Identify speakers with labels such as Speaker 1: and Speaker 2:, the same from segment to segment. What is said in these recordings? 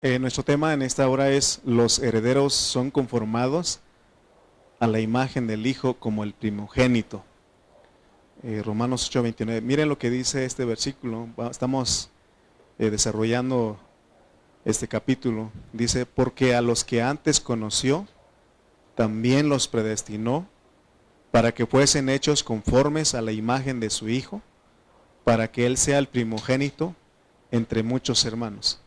Speaker 1: Nuestro tema en esta hora es: los herederos son conformados a la imagen del Hijo como el primogénito. Romanos 8:29. Miren lo que dice este versículo. Estamos desarrollando este capítulo. Dice: porque a los que antes conoció, también los predestinó para que fuesen hechos conformes a la imagen de su Hijo, para que Él sea el primogénito entre muchos hermanos.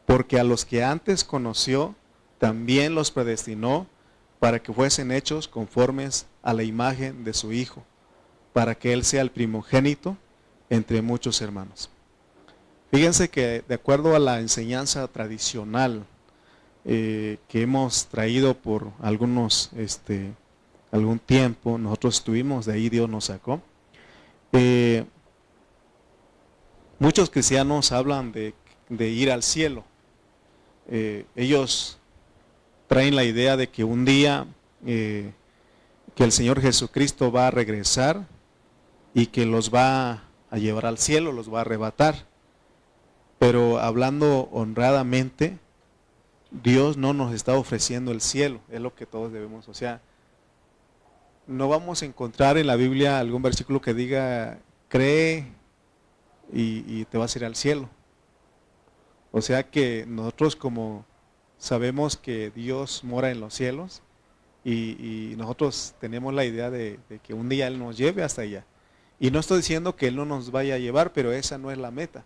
Speaker 1: Porque a los que antes conoció, también los predestinó para que fuesen hechos conformes a la imagen de su Hijo, para que Él sea el primogénito entre muchos hermanos. Fíjense que de acuerdo a la enseñanza tradicional que hemos traído por algún tiempo, nosotros estuvimos, de ahí Dios nos sacó. Muchos cristianos hablan de ir al cielo. Ellos traen la idea de que un día que el Señor Jesucristo va a regresar y que los va a llevar al cielo, los va a arrebatar. Pero hablando honradamente, Dios no nos está ofreciendo el cielo, es lo que todos debemos. O sea, no vamos a encontrar en la Biblia algún versículo que diga: cree y te vas a ir al cielo. O sea que nosotros, como sabemos que Dios mora en los cielos, y nosotros tenemos la idea de que un día Él nos lleve hasta allá. Y no estoy diciendo que Él no nos vaya a llevar, pero esa no es la meta.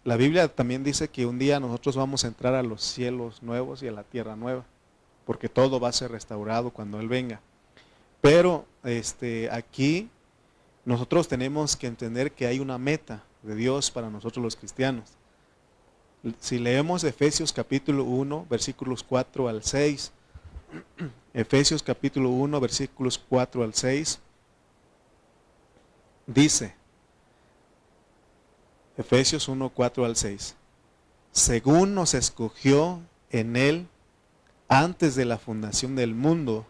Speaker 1: La Biblia también dice que un día nosotros vamos a entrar a los cielos nuevos y a la tierra nueva, porque todo va a ser restaurado cuando Él venga. Pero aquí nosotros tenemos que entender que hay una meta de Dios para nosotros los cristianos. Si leemos Efesios capítulo 1, versículos 4 al 6, Efesios capítulo 1, versículos 4 al 6, dice, Efesios 1, 4 al 6, según nos escogió en Él antes de la fundación del mundo,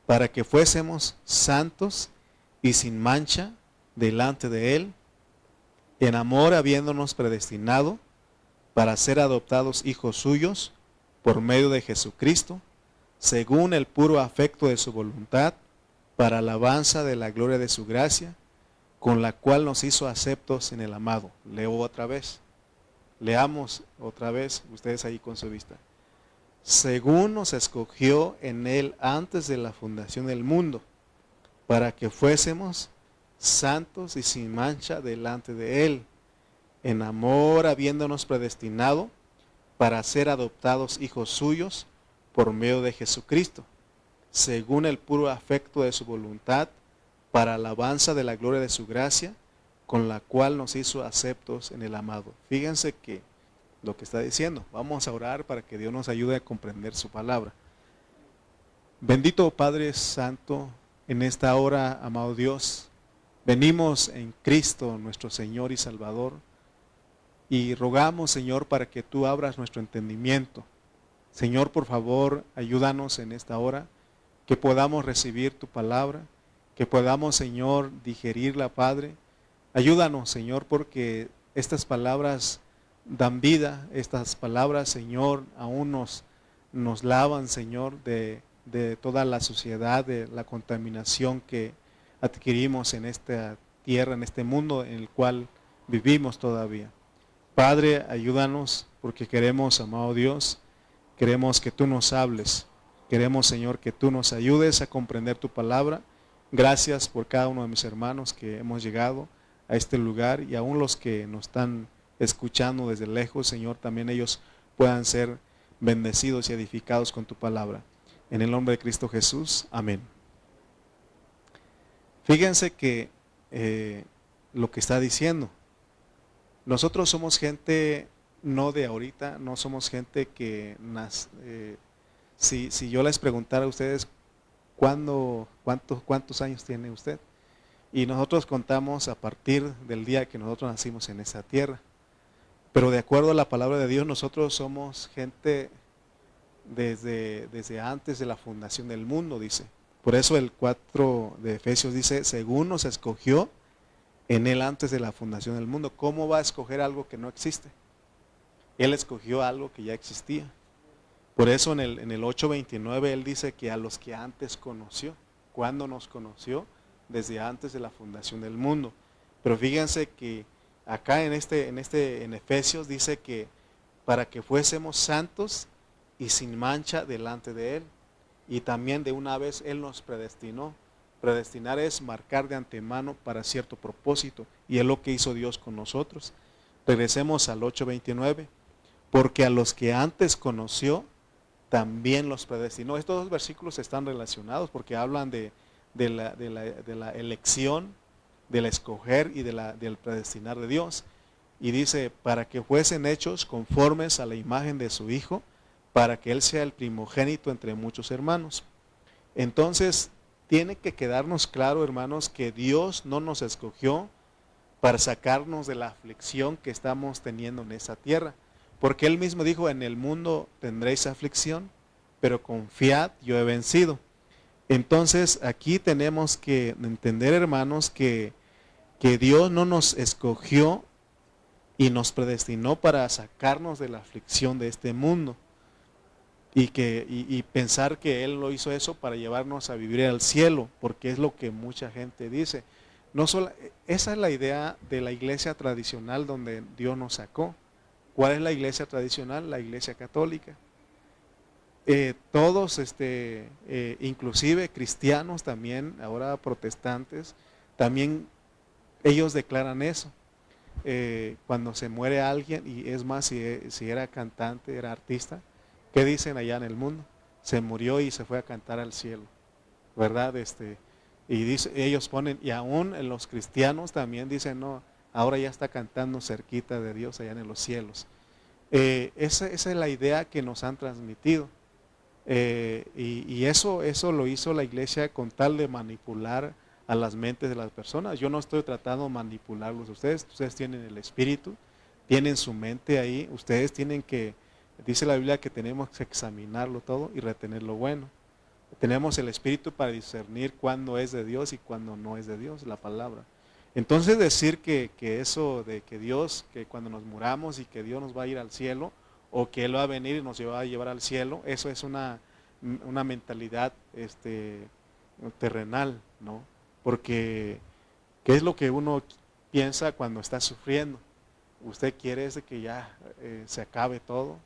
Speaker 1: para que fuésemos santos y sin mancha delante de Él, en amor habiéndonos predestinado para ser adoptados hijos suyos por medio de Jesucristo, según el puro afecto de su voluntad, para alabanza de la gloria de su gracia, con la cual nos hizo aceptos en el amado. Leo otra vez. Leamos otra vez, ustedes ahí con su vista. Según nos escogió en Él antes de la fundación del mundo, para que fuésemos santos y sin mancha delante de Él, en amor habiéndonos predestinado para ser adoptados hijos suyos por medio de Jesucristo, según el puro afecto de su voluntad, para alabanza de la gloria de su gracia, con la cual nos hizo aceptos en el amado. Fíjense que lo que está diciendo. Vamos a orar para que Dios nos ayude a comprender su palabra. Bendito Padre Santo, en esta hora, amado Dios, venimos en Cristo, nuestro Señor y Salvador, y rogamos, Señor, para que tú abras nuestro entendimiento. Señor, por favor, ayúdanos en esta hora, que podamos recibir tu palabra, que podamos, Señor, digerirla, Padre. Ayúdanos, Señor, porque estas palabras dan vida, estas palabras, Señor, aún nos lavan, Señor, de toda la suciedad, de la contaminación que adquirimos en esta tierra, en este mundo en el cual vivimos todavía. Padre, ayúdanos, porque queremos, amado Dios, queremos que tú nos hables. Queremos, Señor, que tú nos ayudes a comprender tu palabra. Gracias por cada uno de mis hermanos que hemos llegado a este lugar, y aún los que nos están escuchando desde lejos, Señor, también ellos puedan ser bendecidos y edificados con tu palabra. En el nombre de Cristo Jesús, amén. Fíjense que lo que está diciendo, nosotros somos gente no de ahorita, no somos gente que si yo les preguntara a ustedes cuántos años tiene usted, y nosotros contamos a partir del día que nosotros nacimos en esa tierra. Pero de acuerdo a la palabra de Dios, nosotros somos gente desde antes de la fundación del mundo, dice. Por eso el 4 de Efesios dice, según nos escogió en Él antes de la fundación del mundo. ¿Cómo va a escoger algo que no existe? Él escogió algo que ya existía. Por eso en el 8:29 Él dice que a los que antes conoció. ¿Cuándo nos conoció? Desde antes de la fundación del mundo. Pero fíjense que acá en Efesios dice que para que fuésemos santos y sin mancha delante de Él. Y también de una vez Él nos predestinó. Predestinar es marcar de antemano para cierto propósito. Y es lo que hizo Dios con nosotros. Regresemos al 8:29. Porque a los que antes conoció, también los predestinó. Estos dos versículos están relacionados porque hablan de la elección, del escoger y del predestinar de Dios. Y dice, para que fuesen hechos conformes a la imagen de su Hijo, para que Él sea el primogénito entre muchos hermanos. Entonces, tiene que quedarnos claro, hermanos, que Dios no nos escogió para sacarnos de la aflicción que estamos teniendo en esta tierra. Porque Él mismo dijo, en el mundo tendréis aflicción, pero confiad, yo he vencido. Entonces, aquí tenemos que entender, hermanos, que Dios no nos escogió y nos predestinó para sacarnos de la aflicción de este mundo. Y pensar que Él lo hizo eso para llevarnos a vivir al cielo, porque es lo que mucha gente dice. No solo, esa es la idea de la iglesia tradicional donde Dios nos sacó. ¿Cuál es la iglesia tradicional? La iglesia católica. Todos, inclusive cristianos también, ahora protestantes, también ellos declaran eso. Cuando se muere alguien, y es más, si era cantante, era artista, ¿qué dicen allá en el mundo? Se murió y se fue a cantar al cielo, ¿verdad? Y dice, ellos ponen, y aún en los cristianos también dicen, no, ahora ya está cantando cerquita de Dios allá en los cielos. Esa es la idea que nos han transmitido. Y eso lo hizo la iglesia con tal de manipular a las mentes de las personas. Yo no estoy tratando de manipularlos. Ustedes tienen el espíritu, tienen su mente ahí. Ustedes tienen que, dice la Biblia que tenemos que examinarlo todo y retener lo bueno. Tenemos el espíritu para discernir cuándo es de Dios y cuándo no es de Dios, la palabra. Entonces decir que eso de que Dios, que cuando nos muramos y que Dios nos va a ir al cielo, o que Él va a venir y nos va a llevar al cielo, eso es una mentalidad terrenal, ¿no? Porque, ¿qué es lo que uno piensa cuando está sufriendo? Usted quiere es de que ya se acabe todo.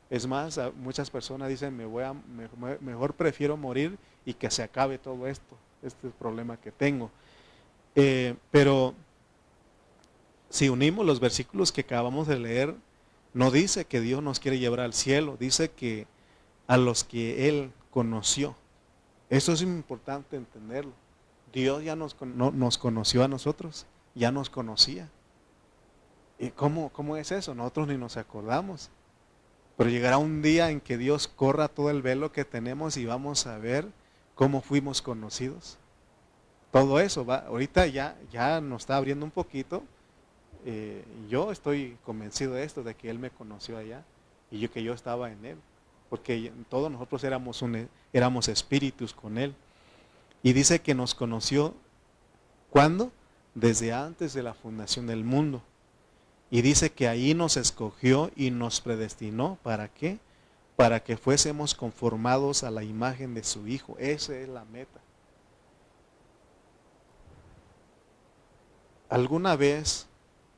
Speaker 1: Es más, muchas personas dicen, mejor prefiero morir y que se acabe todo esto, este problema que tengo. Pero si unimos los versículos que acabamos de leer, no dice que Dios nos quiere llevar al cielo, dice que a los que Él conoció. Eso es importante entenderlo. Dios ya nos conoció a nosotros, ya nos conocía. ¿Y cómo es eso? Nosotros ni nos acordamos. Pero llegará un día en que Dios corra todo el velo que tenemos y vamos a ver cómo fuimos conocidos. Todo eso ahorita ya nos está abriendo un poquito. Yo estoy convencido de esto, de que Él me conoció allá y que yo estaba en Él, porque todos nosotros éramos espíritus con Él. Y dice que nos conoció, ¿cuándo? Desde antes de la fundación del mundo. Y dice que ahí nos escogió y nos predestinó, ¿para qué? Para que fuésemos conformados a la imagen de su Hijo. Esa es la meta. ¿Alguna vez,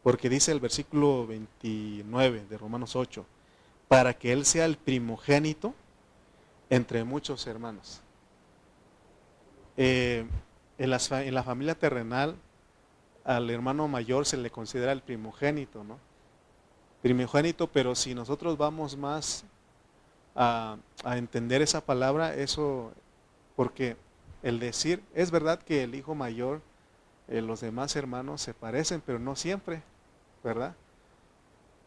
Speaker 1: porque dice el versículo 29 de Romanos 8, para que Él sea el primogénito entre muchos hermanos? En la familia terrenal, al hermano mayor se le considera el primogénito, ¿no? Primogénito, pero si nosotros vamos más a entender esa palabra, eso, porque el decir, es verdad que el hijo mayor, los demás hermanos se parecen, pero no siempre, ¿verdad?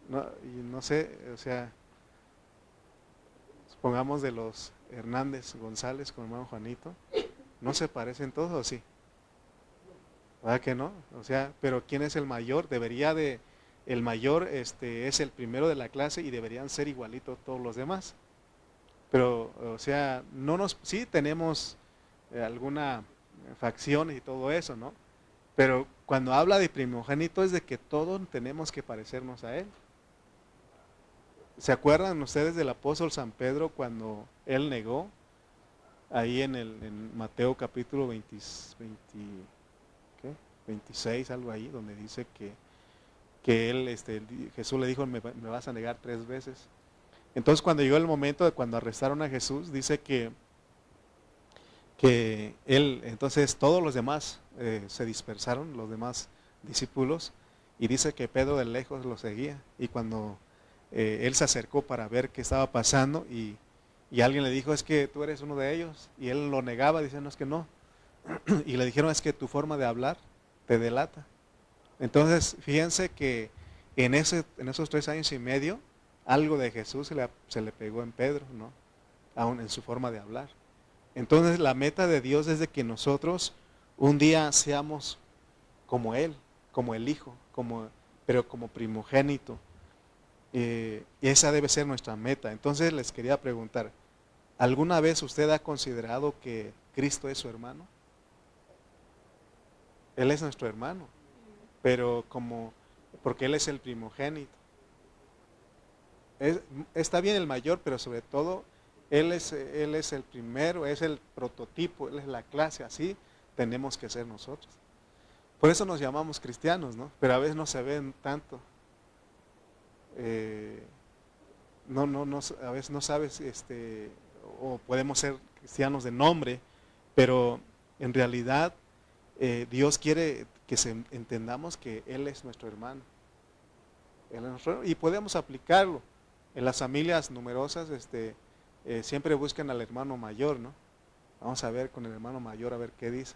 Speaker 1: No sé, o sea, supongamos de los Hernández González con el hermano Juanito, ¿no se parecen todos o sí? ¿Verdad que no? O sea, pero ¿quién es el mayor? El mayor es el primero de la clase y deberían ser igualitos todos los demás. Pero, o sea, sí tenemos alguna facción y todo eso, ¿no? Pero cuando habla de primogénito es de que todos tenemos que parecernos a Él. ¿Se acuerdan ustedes del apóstol San Pedro cuando él negó? Ahí en Mateo capítulo 26, algo ahí, donde dice que él, Jesús le dijo, me vas a negar 3 veces. Entonces cuando llegó el momento de cuando arrestaron a Jesús, dice que él, entonces todos los demás se dispersaron, los demás discípulos, y dice que Pedro de lejos lo seguía, y cuando él se acercó para ver qué estaba pasando, y alguien le dijo, es que tú eres uno de ellos, y él lo negaba, diciendo, es que no, y le dijeron, es que tu forma de hablar te delata. Entonces, fíjense que en esos 3 años y medio, algo de Jesús se le pegó en Pedro, ¿no? Aún en su forma de hablar. Entonces, la meta de Dios es de que nosotros un día seamos como Él, como el Hijo, pero como primogénito. Y esa debe ser nuestra meta. Entonces, les quería preguntar, ¿alguna vez usted ha considerado que Cristo es su hermano? Él es nuestro hermano, pero porque Él es el primogénito. Está bien el mayor, pero sobre todo Él es el primero, es el prototipo, Él es la clase, así tenemos que ser nosotros. Por eso nos llamamos cristianos, ¿no? Pero a veces no se ven tanto. A veces no sabes, o podemos ser cristianos de nombre, pero en realidad Dios quiere que entendamos que Él es nuestro hermano. Y podemos aplicarlo. En las familias numerosas siempre buscan al hermano mayor, ¿no? Vamos a ver con el hermano mayor a ver qué dice,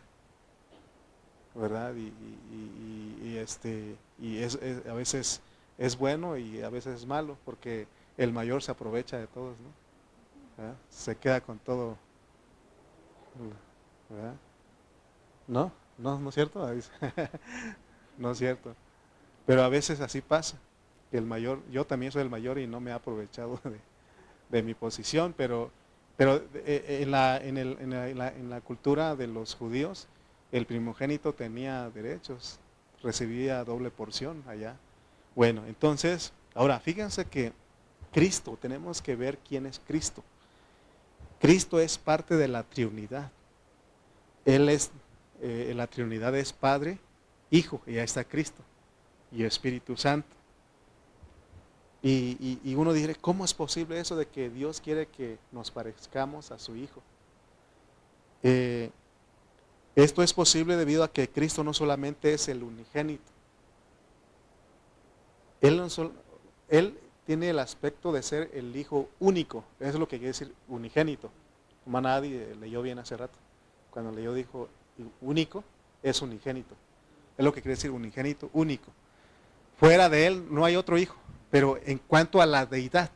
Speaker 1: ¿verdad? A veces es bueno y a veces es malo, porque el mayor se aprovecha de todos, ¿no? ¿Verdad? Se queda con todo, ¿verdad? ¿No es cierto? No es cierto. Pero a veces así pasa. El mayor, yo también soy el mayor y no me he aprovechado de mi posición, pero en la cultura de los judíos, el primogénito tenía derechos, recibía doble porción allá. Bueno, entonces, ahora fíjense que Cristo, tenemos que ver quién es Cristo. Cristo es parte de la Trinidad. La Trinidad es Padre, Hijo, y ahí está Cristo, y Espíritu Santo. Y uno dice, ¿cómo es posible eso de que Dios quiere que nos parezcamos a su Hijo? Esto es posible debido a que Cristo no solamente es el unigénito. Él tiene el aspecto de ser el Hijo único. Eso es lo que quiere decir unigénito. Como nadie leyó bien hace rato. Cuando leyó dijo único, es unigénito. Es lo que quiere decir unigénito, único. Fuera de Él no hay otro Hijo. Pero en cuanto a la deidad,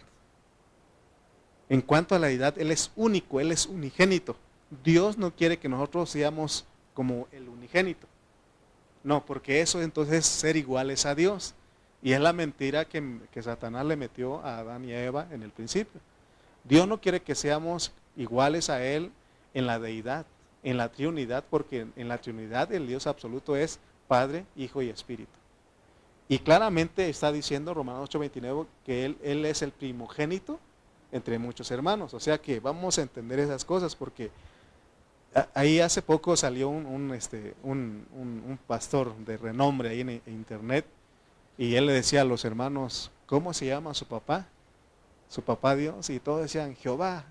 Speaker 1: Él es único, Él es unigénito. Dios no quiere que nosotros seamos como el unigénito. No, porque eso entonces es ser iguales a Dios. Y es la mentira que Satanás le metió a Adán y a Eva en el principio. Dios no quiere que seamos iguales a Él en la deidad, en la Trinidad, porque en la Trinidad el Dios absoluto es Padre, Hijo y Espíritu. Y claramente está diciendo Romanos 8:29 que Él es el primogénito entre muchos hermanos. O sea que vamos a entender esas cosas, porque ahí hace poco salió un pastor de renombre ahí en internet, y él le decía a los hermanos, ¿cómo se llama su papá? Su papá Dios, y todos decían Jehová.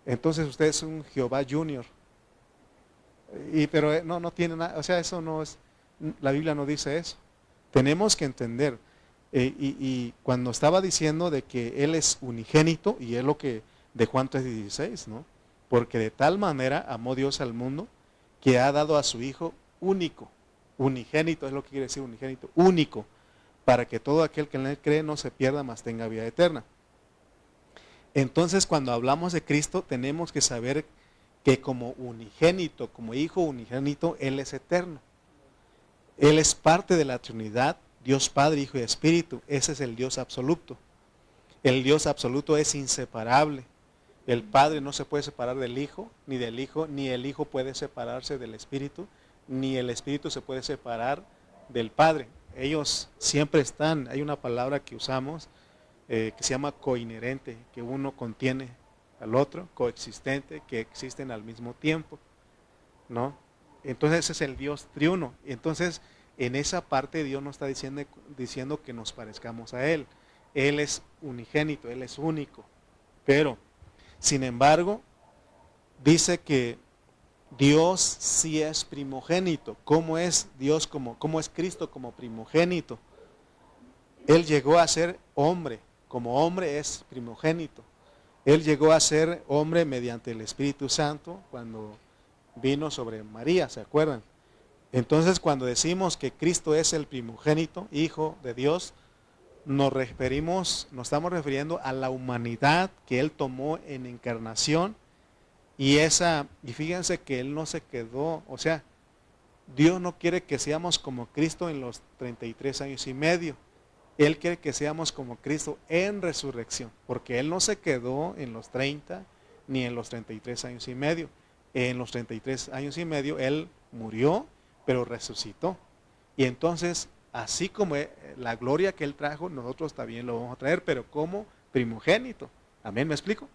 Speaker 1: Entonces usted es un Jehová Junior. Pero no tiene nada, o sea, eso no es, la Biblia no dice eso. Tenemos que entender, y cuando estaba diciendo de que Él es unigénito, y es lo que de Juan 3:16, ¿no? Porque de tal manera amó Dios al mundo que ha dado a su Hijo único, unigénito, es lo que quiere decir unigénito, único, para que todo aquel que en Él cree no se pierda, mas tenga vida eterna. Entonces, cuando hablamos de Cristo, tenemos que saber que como unigénito, como Hijo unigénito, Él es eterno. Él es parte de la Trinidad, Dios Padre, Hijo y Espíritu. Ese es el Dios absoluto. El Dios absoluto es inseparable. El Padre no se puede separar del Hijo, ni el Hijo puede separarse del Espíritu, ni el Espíritu se puede separar del Padre. Ellos siempre están. Hay una palabra que usamos que se llama coinherente, que uno contiene al otro, coexistente, que existen al mismo tiempo, ¿no? Entonces ese es el Dios triuno. Entonces en esa parte Dios nos está diciendo que nos parezcamos a Él. Él es unigénito, Él es único. Pero, sin embargo, dice que Dios sí es primogénito. ¿Cómo es Dios cómo es Cristo como primogénito? Él llegó a ser hombre. Como hombre es primogénito. Él llegó a ser hombre mediante el Espíritu Santo cuando vino sobre María, ¿se acuerdan? Entonces, cuando decimos que Cristo es el primogénito, Hijo de Dios, nos estamos refiriendo a la humanidad que Él tomó en encarnación y fíjense que Él no se quedó, o sea, Dios no quiere que seamos como Cristo en los 33 años y medio. Él quiere que seamos como Cristo en resurrección, porque Él no se quedó en los 30 ni en los 33 años y medio. En los 33 años y medio Él murió, pero resucitó. Y entonces, así como la gloria que Él trajo, nosotros también lo vamos a traer, pero como primogénito. ¿Amén? ¿Me explico?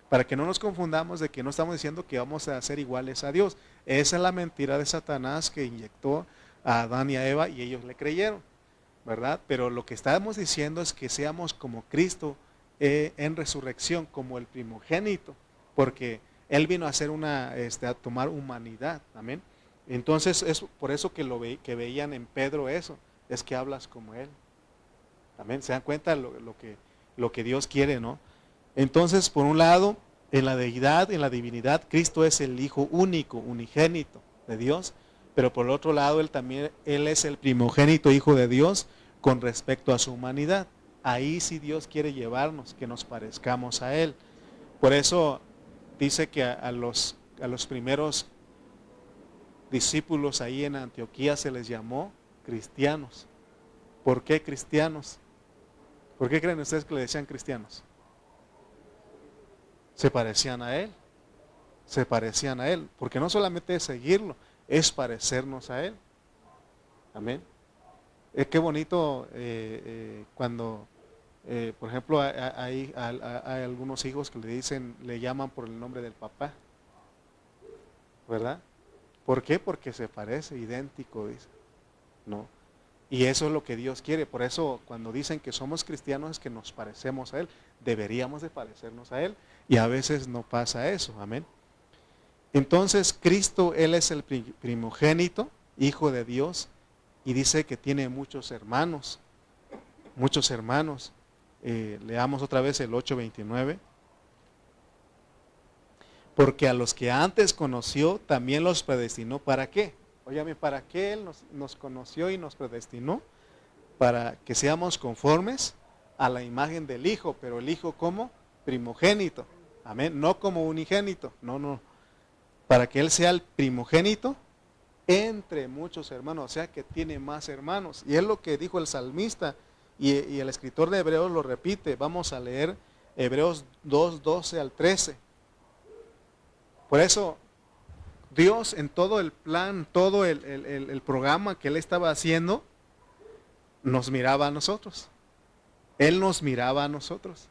Speaker 1: Para que no nos confundamos de que no estamos diciendo que vamos a ser iguales a Dios. Esa es la mentira de Satanás que inyectó a Adán y a Eva y ellos le creyeron, ¿verdad? Pero lo que estamos diciendo es que seamos como Cristo en resurrección, como el primogénito, porque Él vino a hacer a tomar humanidad, amén. Entonces es por eso que veían en Pedro eso, es que hablas como Él, amén. Se dan cuenta lo que Dios quiere, ¿no? Entonces, por un lado, en la deidad, en la divinidad, Cristo es el Hijo único, unigénito de Dios, pero por el otro lado, Él es el primogénito Hijo de Dios con respecto a su humanidad. Ahí sí Dios quiere llevarnos, que nos parezcamos a Él. Por eso dice que a los primeros discípulos ahí en Antioquía se les llamó cristianos. ¿Por qué cristianos? ¿Por qué creen ustedes que le decían cristianos? Se parecían a Él. Se parecían a Él. Porque no solamente es seguirlo, es parecernos a Él. Amén. Qué bonito cuando, por ejemplo, hay algunos hijos que le llaman por el nombre del papá. ¿Verdad? ¿Por qué? Porque se parece, idéntico, dice. ¿No? Y eso es lo que Dios quiere. Por eso cuando dicen que somos cristianos es que nos parecemos a Él. Deberíamos de parecernos a Él. Y a veces no pasa eso. Amén. Entonces Cristo, Él es el primogénito, Hijo de Dios. Y dice que tiene muchos hermanos. Muchos hermanos. Leamos otra vez el 8:29. Porque a los que antes conoció, también los predestinó. ¿Para qué? Óyame, ¿para qué Él nos conoció y nos predestinó? Para que seamos conformes a la imagen del Hijo, pero el Hijo como primogénito. Amén. No como unigénito. No. Para que Él sea el primogénito entre muchos hermanos. O sea que tiene más hermanos. Y es lo que dijo el salmista. Y el escritor de Hebreos lo repite. Vamos a leer Hebreos 2:12 al 13. Por eso, Dios en todo el plan, todo el programa que Él estaba haciendo, nos miraba a nosotros. Él nos miraba a nosotros.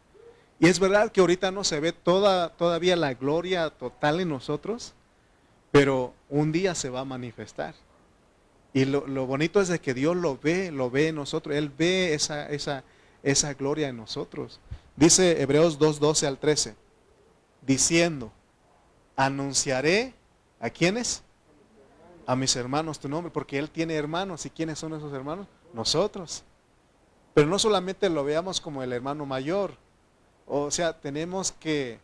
Speaker 1: Y es verdad que ahorita no se ve todavía la gloria total en nosotros, pero un día se va a manifestar. Y lo bonito es de que Dios lo ve en nosotros. Él ve esa gloria en nosotros. Dice Hebreos 2:12 al 13, diciendo, anunciaré, ¿a quiénes? A mis hermanos tu nombre, porque Él tiene hermanos. ¿Y quiénes son esos hermanos? Nosotros. Pero no solamente lo veamos como el hermano mayor, o sea, tenemos que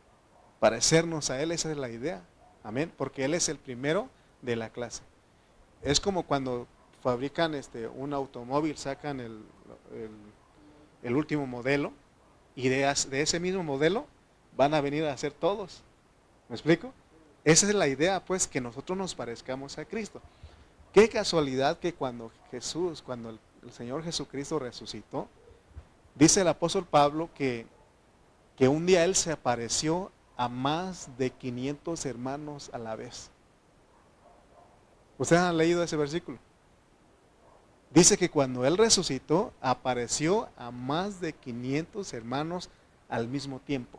Speaker 1: parecernos a Él, esa es la idea. Amén, porque Él es el primero de la clase. Es como cuando fabrican un automóvil, sacan el último modelo, y de ese mismo modelo van a venir a hacer todos. ¿Me explico? Esa es la idea, pues, que nosotros nos parezcamos a Cristo. Qué casualidad que cuando el Señor Jesucristo resucitó, dice el apóstol Pablo que un día Él se apareció a más de 500 hermanos a la vez. ¿Ustedes han leído ese versículo? Dice que cuando Él resucitó, apareció a más de 500 hermanos al mismo tiempo.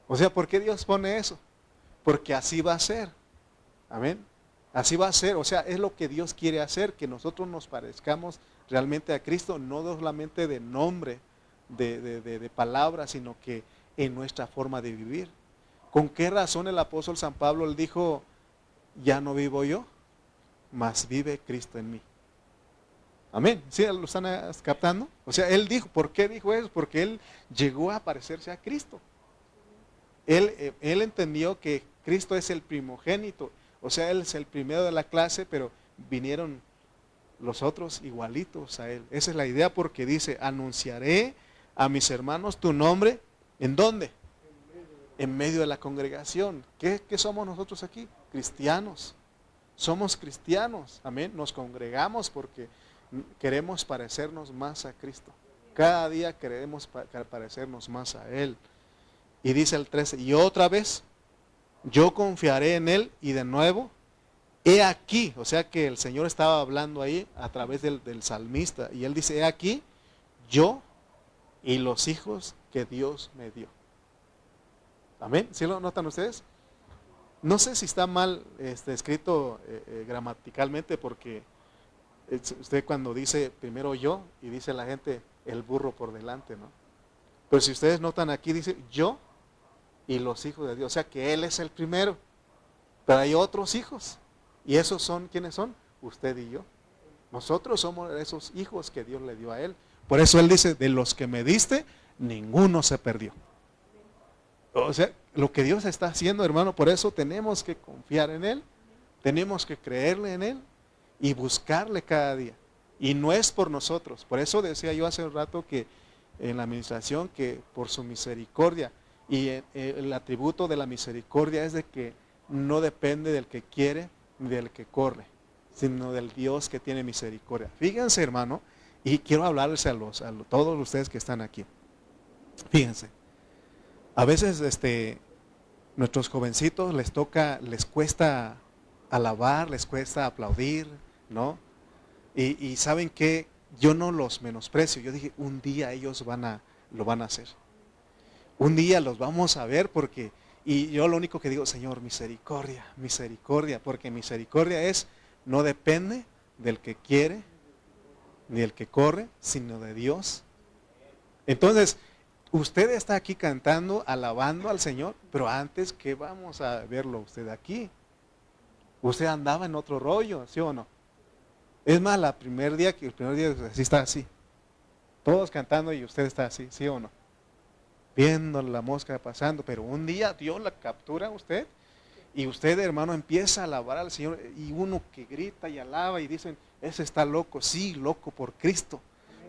Speaker 1: O sea, ¿por qué Dios pone eso? Porque así va a ser. Amén. Así va a ser. O sea, es lo que Dios quiere hacer, que nosotros nos parezcamos realmente a Cristo, no solamente de nombre, de palabras, sino que en nuestra forma de vivir. ¿Con qué razón el apóstol San Pablo le dijo, ya no vivo yo, mas vive Cristo en mí? Amén. ¿Sí lo están captando? O sea, él dijo, ¿por qué dijo eso? Porque él llegó a parecerse a Cristo. Él entendió que Cristo es el primogénito, o sea, Él es el primero de la clase, pero vinieron los otros igualitos a Él. Esa es la idea, porque dice, anunciaré a mis hermanos tu nombre, ¿en dónde? En medio de la congregación. ¿Qué somos nosotros aquí? Cristianos. Somos cristianos, amén. Nos congregamos porque queremos parecernos más a Cristo. Cada día queremos parecernos más a Él. Y dice el 13, y otra vez, yo confiaré en Él, y de nuevo, he aquí, o sea que el Señor estaba hablando ahí a través del salmista, y Él dice, he aquí, yo y los hijos que Dios me dio. Amén. ¿Sí lo notan ustedes? No sé si está mal escrito gramaticalmente, porque usted cuando dice primero yo, y dice la gente el burro por delante, ¿no? Pero si ustedes notan aquí, dice yo y los hijos de Dios. O sea que Él es el primero. Pero hay otros hijos. ¿Y esos son quiénes son? Usted y yo. Nosotros somos esos hijos que Dios le dio a Él. Por eso Él dice, de los que me diste, ninguno se perdió. O sea, lo que Dios está haciendo, hermano, por eso tenemos que confiar en Él. Tenemos que creerle en Él y buscarle cada día. Y no es por nosotros. Por eso decía yo hace un rato que en la administración, que por su misericordia, y el atributo de la misericordia es de que no depende del que quiere ni del que corre, sino del Dios que tiene misericordia. Fíjense, hermano, y quiero hablarles a todos ustedes que están aquí. Fíjense, a veces nuestros jovencitos les cuesta alabar, les cuesta aplaudir, ¿no? Y saben que yo no los menosprecio. Yo dije, un día ellos lo van a hacer. Un día los vamos a ver, y yo lo único que digo, Señor, misericordia, misericordia, porque misericordia no depende del que quiere, ni del que corre, sino de Dios. Entonces, usted está aquí cantando, alabando al Señor, pero antes que vamos a verlo usted aquí, usted andaba en otro rollo, ¿sí o no? Es más, el primer día así está así, todos cantando y usted está así, ¿sí o no? Viendo la mosca pasando, pero un día Dios la captura a usted, y usted, hermano, empieza a alabar al Señor, y uno que grita y alaba y dicen, ese está loco. Sí, loco por Cristo,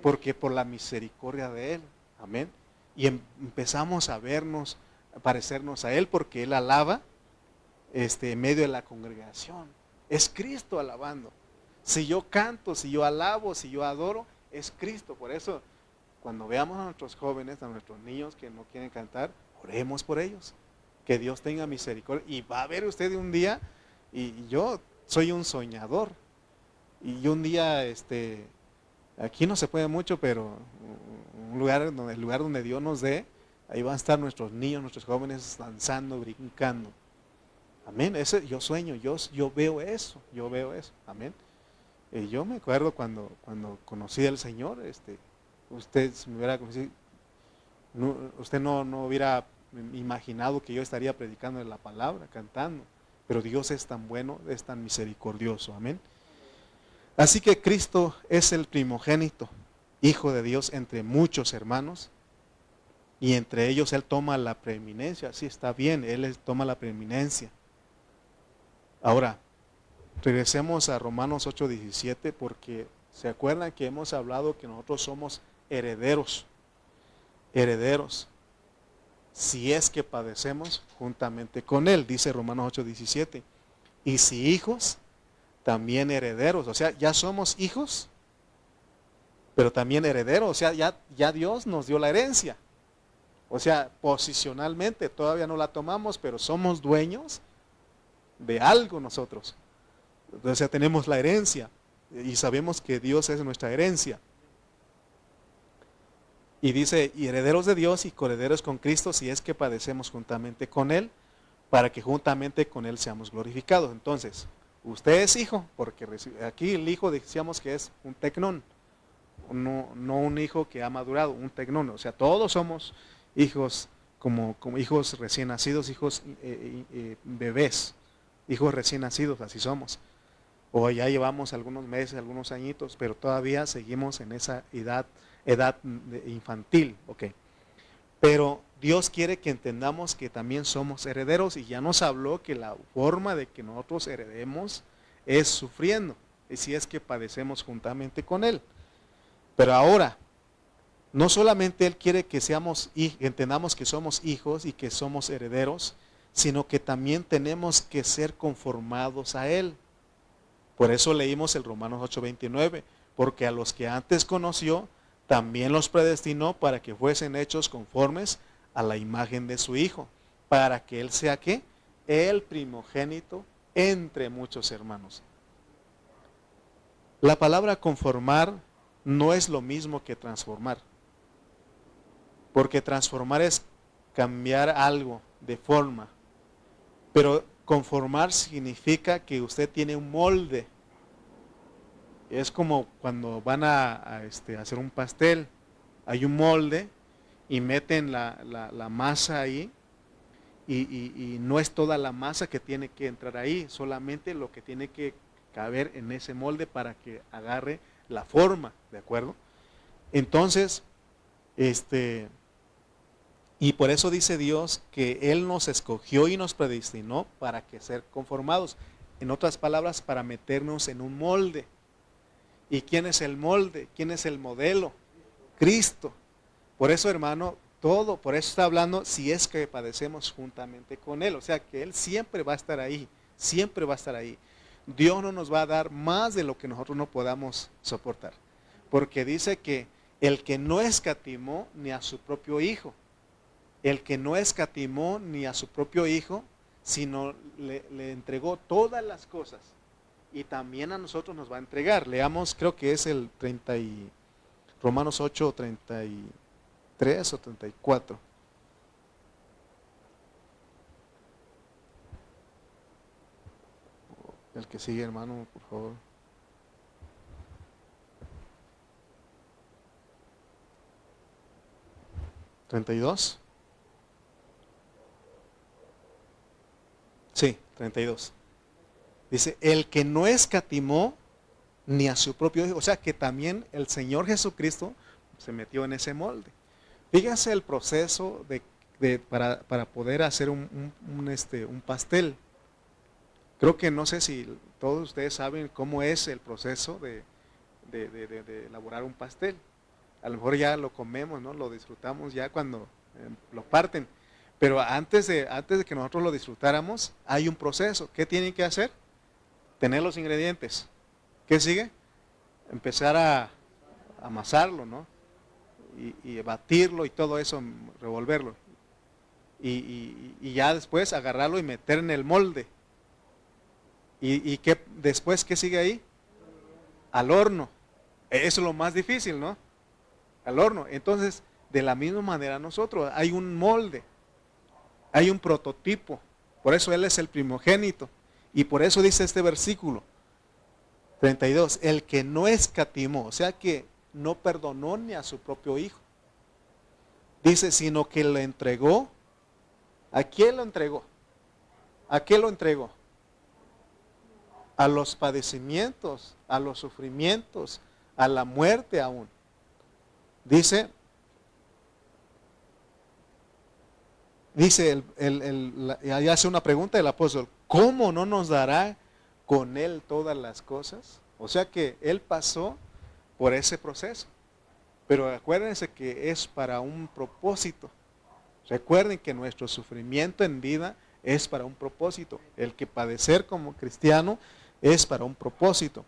Speaker 1: porque por la misericordia de Él, amén. Y empezamos a vernos, a parecernos a Él, porque Él alaba en medio de la congregación. Es Cristo alabando. Si yo canto, si yo alabo, si yo adoro, es Cristo. Por eso, cuando veamos a nuestros jóvenes, a nuestros niños que no quieren cantar, oremos por ellos. Que Dios tenga misericordia. Y va a ver usted un día, y yo soy un soñador. Y un día, aquí no se puede mucho, pero el lugar donde Dios nos dé, ahí van a estar nuestros niños, nuestros jóvenes danzando, brincando. Amén. Yo sueño, yo veo eso, amén. Yo me acuerdo cuando conocí al Señor, usted me hubiera conocido, usted no hubiera imaginado que yo estaría predicando la palabra, cantando, pero Dios es tan bueno, es tan misericordioso, amén. Así que Cristo es el primogénito, Hijo de Dios entre muchos hermanos, y entre ellos Él toma la preeminencia. Sí, está bien, Él toma la preeminencia. Ahora, regresemos a Romanos 8:17, porque se acuerdan que hemos hablado que nosotros somos herederos, si es que padecemos juntamente con Él, dice Romanos 8:17, y si hijos, también herederos. O sea, ya somos hijos, pero también herederos. O sea, ya Dios nos dio la herencia. O sea, posicionalmente todavía no la tomamos, pero somos dueños de algo nosotros. O sea, tenemos la herencia. y sabemos que Dios es nuestra herencia. Y dice, y herederos de Dios y coherederos con Cristo, si es que padecemos juntamente con Él, para que juntamente con Él seamos glorificados. Entonces, usted es hijo, porque aquí el hijo decíamos que es un tecnón, no un hijo que ha madurado, un tecnón. O sea, todos somos hijos, como hijos recién nacidos, hijos bebés, hijos recién nacidos, así somos. O ya llevamos algunos meses, algunos añitos, pero todavía seguimos en esa edad infantil, ok. Pero Dios quiere que entendamos que también somos herederos, y ya nos habló que la forma de que nosotros heredemos es sufriendo, y si es que padecemos juntamente con Él. Pero ahora, no solamente Él quiere que entendamos que somos hijos y que somos herederos, sino que también tenemos que ser conformados a Él. Por eso leímos el Romanos 8:29, porque a los que antes conoció, también los predestinó para que fuesen hechos conformes a la imagen de su Hijo, para que Él sea, ¿qué? El primogénito entre muchos hermanos. La palabra conformar no es lo mismo que transformar, porque transformar es cambiar algo de forma, pero conformar significa que usted tiene un molde. Es como cuando van a hacer un pastel, hay un molde y meten la masa ahí, y no es toda la masa que tiene que entrar ahí, solamente lo que tiene que caber en ese molde para que agarre la forma, ¿de acuerdo? Entonces, y por eso dice Dios que Él nos escogió y nos predestinó para que ser conformados. En otras palabras, para meternos en un molde. ¿Y quién es el molde? ¿Quién es el modelo? Cristo. Por eso, hermano, por eso está hablando, si es que padecemos juntamente con Él. O sea, que Él siempre va a estar ahí, siempre va a estar ahí. Dios no nos va a dar más de lo que nosotros no podamos soportar. Porque dice que el que no escatimó ni a su propio Hijo, el que no escatimó ni a su propio Hijo, sino le entregó todas las cosas, y también a nosotros nos va a entregar. Leamos, creo que es el Romanos 8, 33 o 34. El que sigue, hermano, por favor. ¿32? Sí, 32. Dice, el que no escatimó ni a su propio Hijo. O sea que también el Señor Jesucristo se metió en ese molde. Fíjense el proceso para poder hacer un pastel. Creo que no sé si todos ustedes saben cómo es el proceso de elaborar un pastel. A lo mejor ya lo comemos, ¿no? Lo disfrutamos ya cuando lo parten. Pero antes de que nosotros lo disfrutáramos, hay un proceso. ¿Qué tienen que hacer? Tener los ingredientes. ¿Qué sigue? Empezar a amasarlo, ¿no? Y batirlo y todo eso, revolverlo. Y ya después agarrarlo y meter en el molde. ¿Y después qué sigue ahí? Al horno. Eso es lo más difícil, ¿no? Al horno. Entonces, de la misma manera nosotros, hay un molde, hay un prototipo. Por eso Él es el primogénito. Y por eso dice este versículo 32, el que no escatimó, o sea que no perdonó ni a su propio Hijo. Dice, sino que lo entregó. ¿A quién lo entregó? ¿A qué lo entregó? A los padecimientos, a los sufrimientos, a la muerte aún. Dice ahí hace una pregunta el apóstol, ¿cómo no nos dará con Él todas las cosas? O sea que Él pasó por ese proceso. Pero acuérdense que es para un propósito. Recuerden que nuestro sufrimiento en vida es para un propósito. El que padecer como cristiano es para un propósito.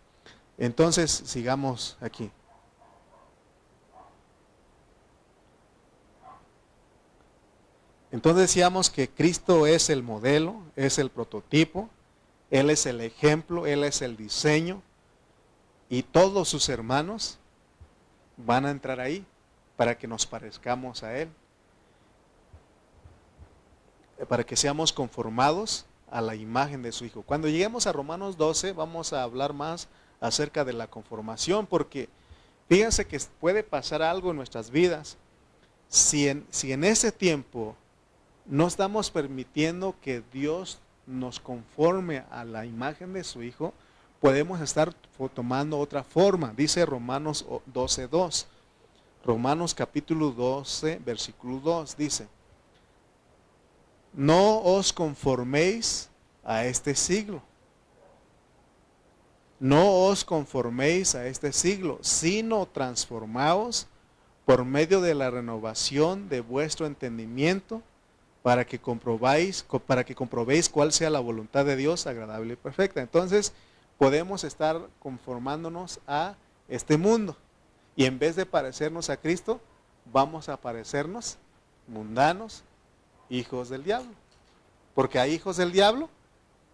Speaker 1: Entonces, sigamos aquí. Entonces decíamos que Cristo es el modelo, es el prototipo, Él es el ejemplo, Él es el diseño. y todos sus hermanos van a entrar ahí para que nos parezcamos a Él, para que seamos conformados a la imagen de su Hijo. Cuando lleguemos a Romanos 12 vamos a hablar más acerca de la conformación, porque fíjense que puede pasar algo en nuestras vidas si en ese tiempo no estamos permitiendo que Dios nos conforme a la imagen de su Hijo, podemos estar tomando otra forma. Dice Romanos 12:2. Romanos capítulo 12, versículo 2 dice: no os conforméis a este siglo. No os conforméis a este siglo, sino transformaos por medio de la renovación de vuestro entendimiento, para que comprobéis cuál sea la voluntad de Dios, agradable y perfecta. Entonces, podemos estar conformándonos a este mundo. Y en vez de parecernos a Cristo, vamos a parecernos mundanos, hijos del diablo. Porque hay hijos del diablo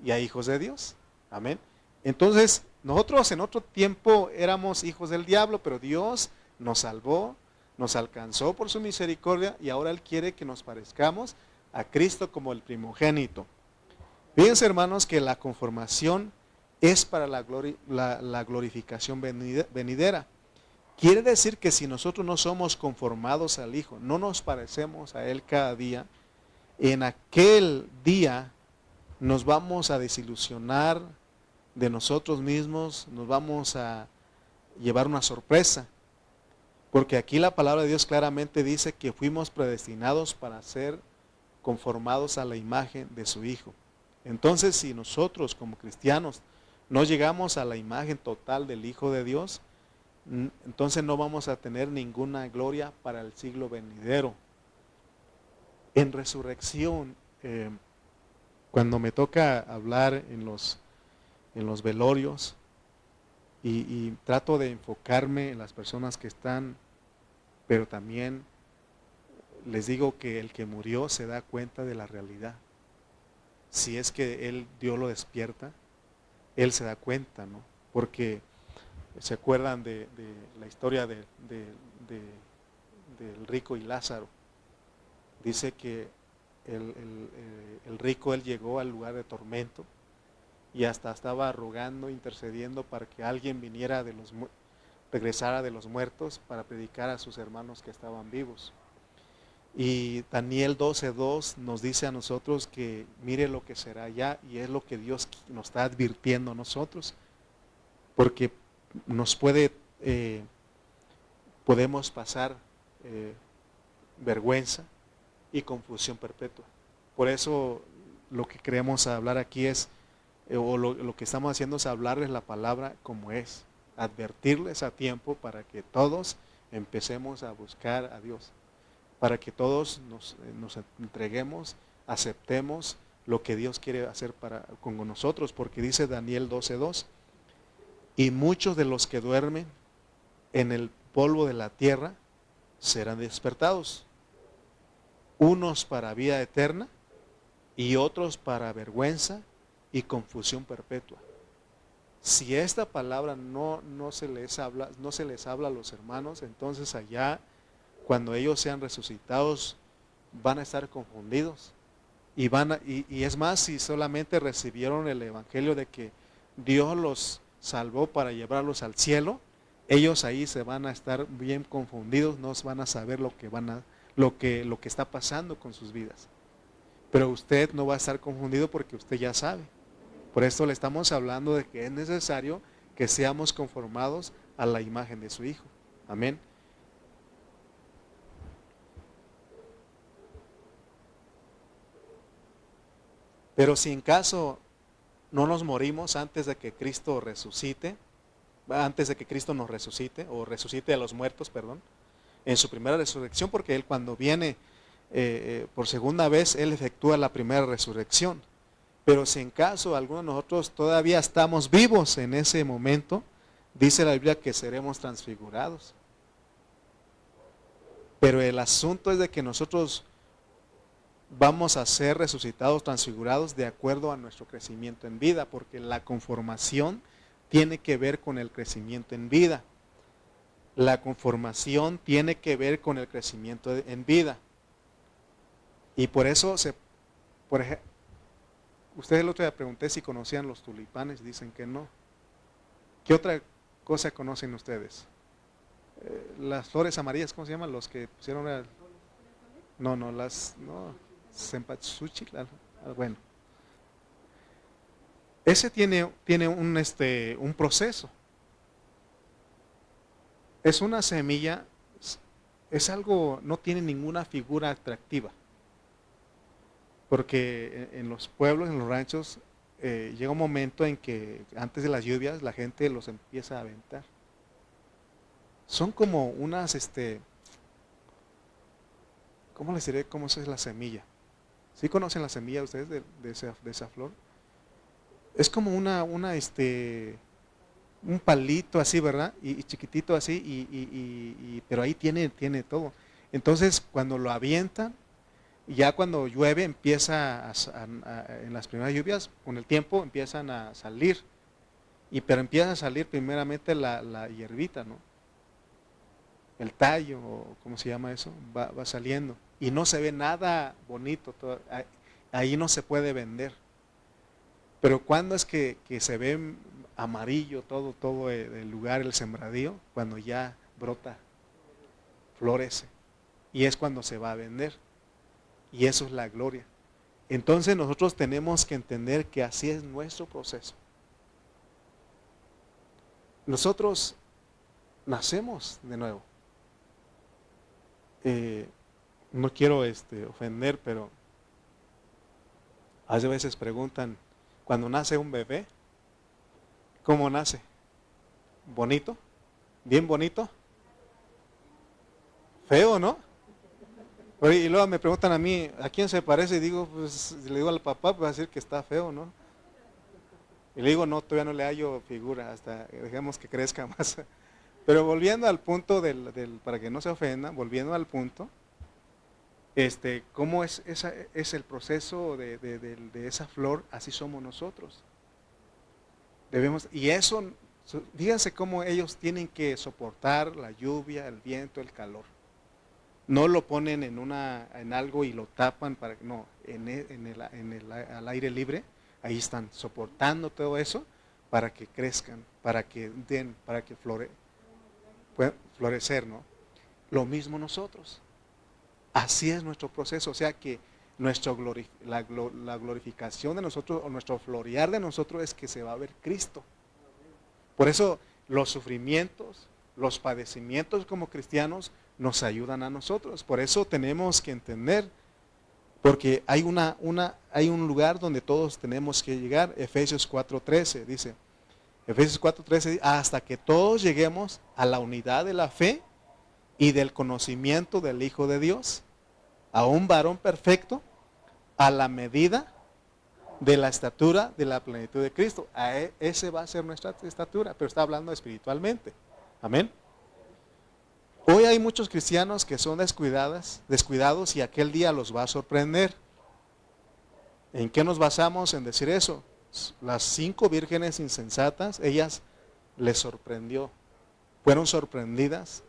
Speaker 1: y hay hijos de Dios. Amén. Entonces, nosotros en otro tiempo éramos hijos del diablo, pero Dios nos salvó, nos alcanzó por su misericordia y ahora Él quiere que nos parezcamos a Cristo como el primogénito. Fíjense, hermanos, que la conformación es para la glorificación venidera. Quiere decir que si nosotros no somos conformados al Hijo, no nos parecemos a Él cada día, en aquel día nos vamos a desilusionar de nosotros mismos, nos vamos a llevar una sorpresa. Porque aquí la palabra de Dios claramente dice que fuimos predestinados para ser conformados a la imagen de su Hijo. Entonces, si nosotros como cristianos no llegamos a la imagen total del Hijo de Dios, entonces no vamos a tener ninguna gloria para el siglo venidero. En resurrección, cuando me toca hablar en los velorios y trato de enfocarme en las personas que están, pero también les digo que el que murió se da cuenta de la realidad. Si es que Dios lo despierta, él se da cuenta, ¿no? Porque se acuerdan de la historia del rico y Lázaro. Dice que el rico, él llegó al lugar de tormento y hasta estaba rogando, intercediendo para que alguien viniera regresara de los muertos para predicar a sus hermanos que estaban vivos. Y Daniel 12:2 nos dice a nosotros que mire lo que será ya, y es lo que Dios nos está advirtiendo a nosotros, porque podemos pasar vergüenza y confusión perpetua. Por eso lo que queremos hablar aquí es, lo que estamos haciendo es hablarles la palabra como es, advertirles a tiempo para que todos empecemos a buscar a Dios, para que todos nos entreguemos, aceptemos lo que Dios quiere hacer con nosotros, porque dice Daniel 12:2, y muchos de los que duermen en el polvo de la tierra serán despertados, unos para vida eterna y otros para vergüenza y confusión perpetua. Si esta palabra no se les habla a los hermanos, entonces allá, cuando ellos sean resucitados, van a estar confundidos. Y es más, si solamente recibieron el evangelio de que Dios los salvó para llevarlos al cielo, ellos ahí se van a estar bien confundidos, no van a saber lo que está pasando con sus vidas. Pero usted no va a estar confundido porque usted ya sabe. Por esto le estamos hablando de que es necesario que seamos conformados a la imagen de su Hijo. Amén. Pero si en caso no nos morimos antes de que Cristo resucite, antes de que Cristo nos resucite, o resucite a los muertos, perdón, en su primera resurrección, porque Él cuando viene por segunda vez, Él efectúa la primera resurrección. Pero si en caso alguno de nosotros todavía estamos vivos en ese momento, dice la Biblia que seremos transfigurados. Pero el asunto es de que nosotros vamos a ser resucitados, transfigurados de acuerdo a nuestro crecimiento en vida, porque la conformación tiene que ver con el crecimiento en vida. La conformación tiene que ver con el crecimiento en vida. Y por eso, por ejemplo, ustedes el otro día pregunté si conocían los tulipanes, dicen que no. ¿Qué otra cosa conocen ustedes? Las flores amarillas, ¿cómo se llaman? Los que pusieron cempasúchil, bueno. Ese tiene un proceso. Es una semilla, es algo, no tiene ninguna figura atractiva. Porque en los pueblos, en los ranchos, llega un momento en que antes de las lluvias la gente los empieza a aventar. Son como unas, ¿cómo les diré cómo es la semilla? ¿Sí conocen la semilla ustedes de esa flor? Es como un palito así, ¿verdad? Y chiquitito así, pero ahí tiene todo. Entonces, cuando lo avientan, ya cuando llueve empieza en las primeras lluvias, con el tiempo empiezan a salir. Pero empieza a salir primeramente la hierbita, ¿no? El tallo, o ¿cómo se llama eso? Va saliendo. Y no se ve nada bonito, ahí no se puede vender. Pero cuando es que se ve amarillo todo el lugar, el sembradío, cuando ya brota, florece. Y es cuando se va a vender. Y eso es la gloria. Entonces nosotros tenemos que entender que así es nuestro proceso. Nosotros nacemos de nuevo. No quiero ofender, pero a veces preguntan, cuando nace un bebé, ¿cómo nace? ¿Bonito? ¿Bien bonito? ¿Feo, no? Y luego me preguntan a mí, ¿a quién se parece? Y digo, pues le digo al papá, pues va a decir que está feo, ¿no? Y le digo, no, todavía no le hallo figura, hasta dejemos que crezca más. Pero volviendo al punto para que no se ofendan, volviendo al punto, ¿cómo es el proceso de esa flor? Así somos nosotros. Y eso, fíjense cómo ellos tienen que soportar la lluvia, el viento, el calor. No lo ponen en algo y lo tapan al aire libre. Ahí están soportando todo eso para que crezcan, para que puedan florecer, ¿no? Lo mismo nosotros. Así es nuestro proceso, o sea que la glorificación de nosotros, o nuestro florear de nosotros, es que se va a ver Cristo. Por eso los sufrimientos, los padecimientos como cristianos nos ayudan a nosotros. Por eso tenemos que entender, porque hay un lugar donde todos tenemos que llegar. Efesios 4:13 dice, Efesios 4:13, hasta que todos lleguemos a la unidad de la fe y del conocimiento del Hijo de Dios, a un varón perfecto, a la medida de la estatura de la plenitud de Cristo. Ese va a ser nuestra estatura, pero está hablando espiritualmente. Amén. Hoy hay muchos cristianos que son descuidados y aquel día los va a sorprender. ¿En qué nos basamos en decir eso? Las 5 vírgenes insensatas, ellas les sorprendió. Fueron sorprendidas,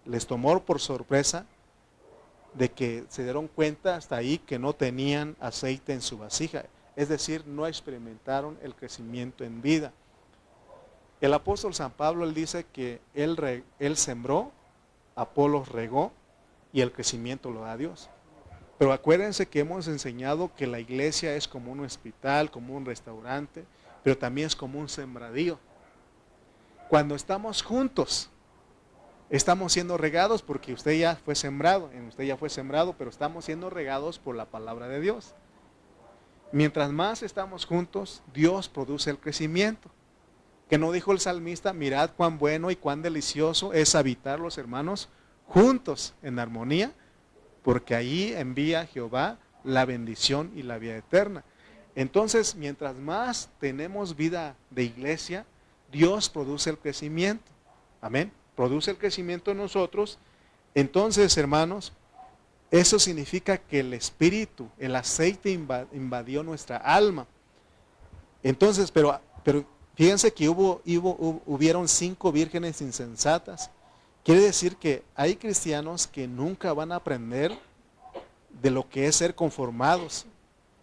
Speaker 1: les tomó por sorpresa de que se dieron cuenta hasta ahí que no tenían aceite en su vasija. Es decir, no experimentaron el crecimiento en vida. El apóstol San Pablo, él dice que él sembró, Apolos regó y el crecimiento lo da Dios. Pero acuérdense que hemos enseñado que la iglesia es como un hospital, como un restaurante, pero también es como un sembradío. Cuando estamos juntos, estamos siendo regados porque usted ya fue sembrado, pero estamos siendo regados por la palabra de Dios. Mientras más estamos juntos, Dios produce el crecimiento. Que no dijo el salmista, mirad cuán bueno y cuán delicioso es habitar los hermanos juntos en armonía, porque allí envía Jehová la bendición y la vida eterna. Entonces, mientras más tenemos vida de iglesia, Dios produce el crecimiento. Amén. Produce el crecimiento en nosotros. Entonces, hermanos, eso significa que el Espíritu, el aceite invadió nuestra alma. Entonces, pero Fíjense que hubieron 5 vírgenes insensatas. Quiere decir que hay cristianos que nunca van a aprender de lo que es ser conformados.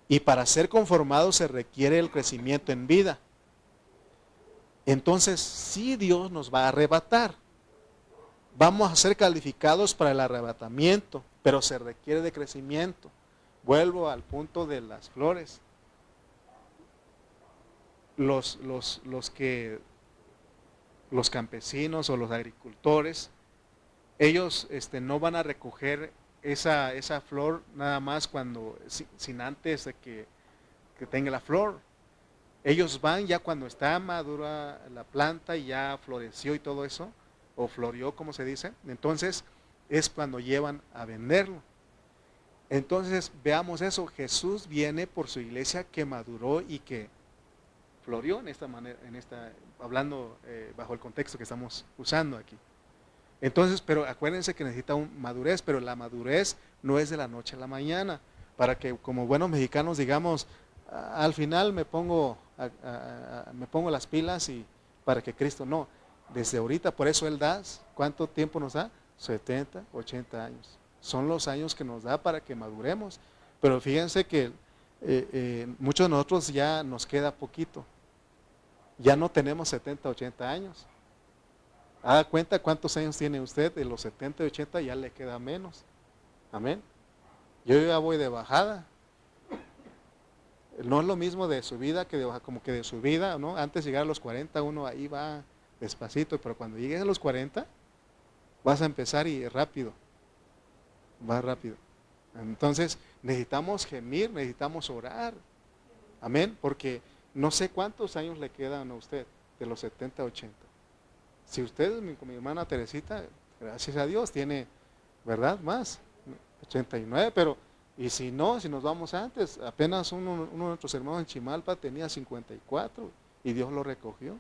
Speaker 1: Y para ser conformados se requiere el crecimiento en vida. Entonces, sí, Dios nos va a arrebatar. Vamos a ser calificados para el arrebatamiento, pero se requiere de crecimiento. Vuelvo al punto de las flores. Los campesinos o los agricultores, ellos no van a recoger esa flor nada más cuando, sin antes de que tenga la flor. Ellos van ya cuando está madura la planta y ya floreció y todo eso, o floreó como se dice, entonces es cuando llevan a venderlo. Entonces veamos eso, Jesús viene por su iglesia que maduró y que floreó en esta manera, hablando bajo el contexto que estamos usando aquí. Entonces, pero acuérdense que necesita madurez, pero la madurez no es de la noche a la mañana, para que como buenos mexicanos digamos, al final me pongo las pilas y para que Cristo no. Desde ahorita, por eso Él da, ¿cuánto tiempo nos da? 70, 80 años. Son los años que nos da para que maduremos. Pero fíjense que muchos de nosotros ya nos queda poquito. Ya no tenemos 70, 80 años. Haga cuenta cuántos años tiene usted, de los 70 y 80 ya le queda menos. Amén. Yo ya voy de bajada. No es lo mismo de subida que de bajada, como que de subida, ¿no? Antes de llegar a los 40 uno ahí va despacito, pero cuando llegues a los 40 vas a empezar y rápido. Va rápido. Entonces necesitamos gemir, necesitamos orar. Amén, porque no sé cuántos años le quedan a usted de los 70 a 80. Si usted, como mi hermana Teresita, gracias a Dios, tiene, ¿verdad? Más, 89, pero, y si no, si nos vamos antes, apenas uno de nuestros hermanos en Chimalpa tenía 54 y Dios lo recogió.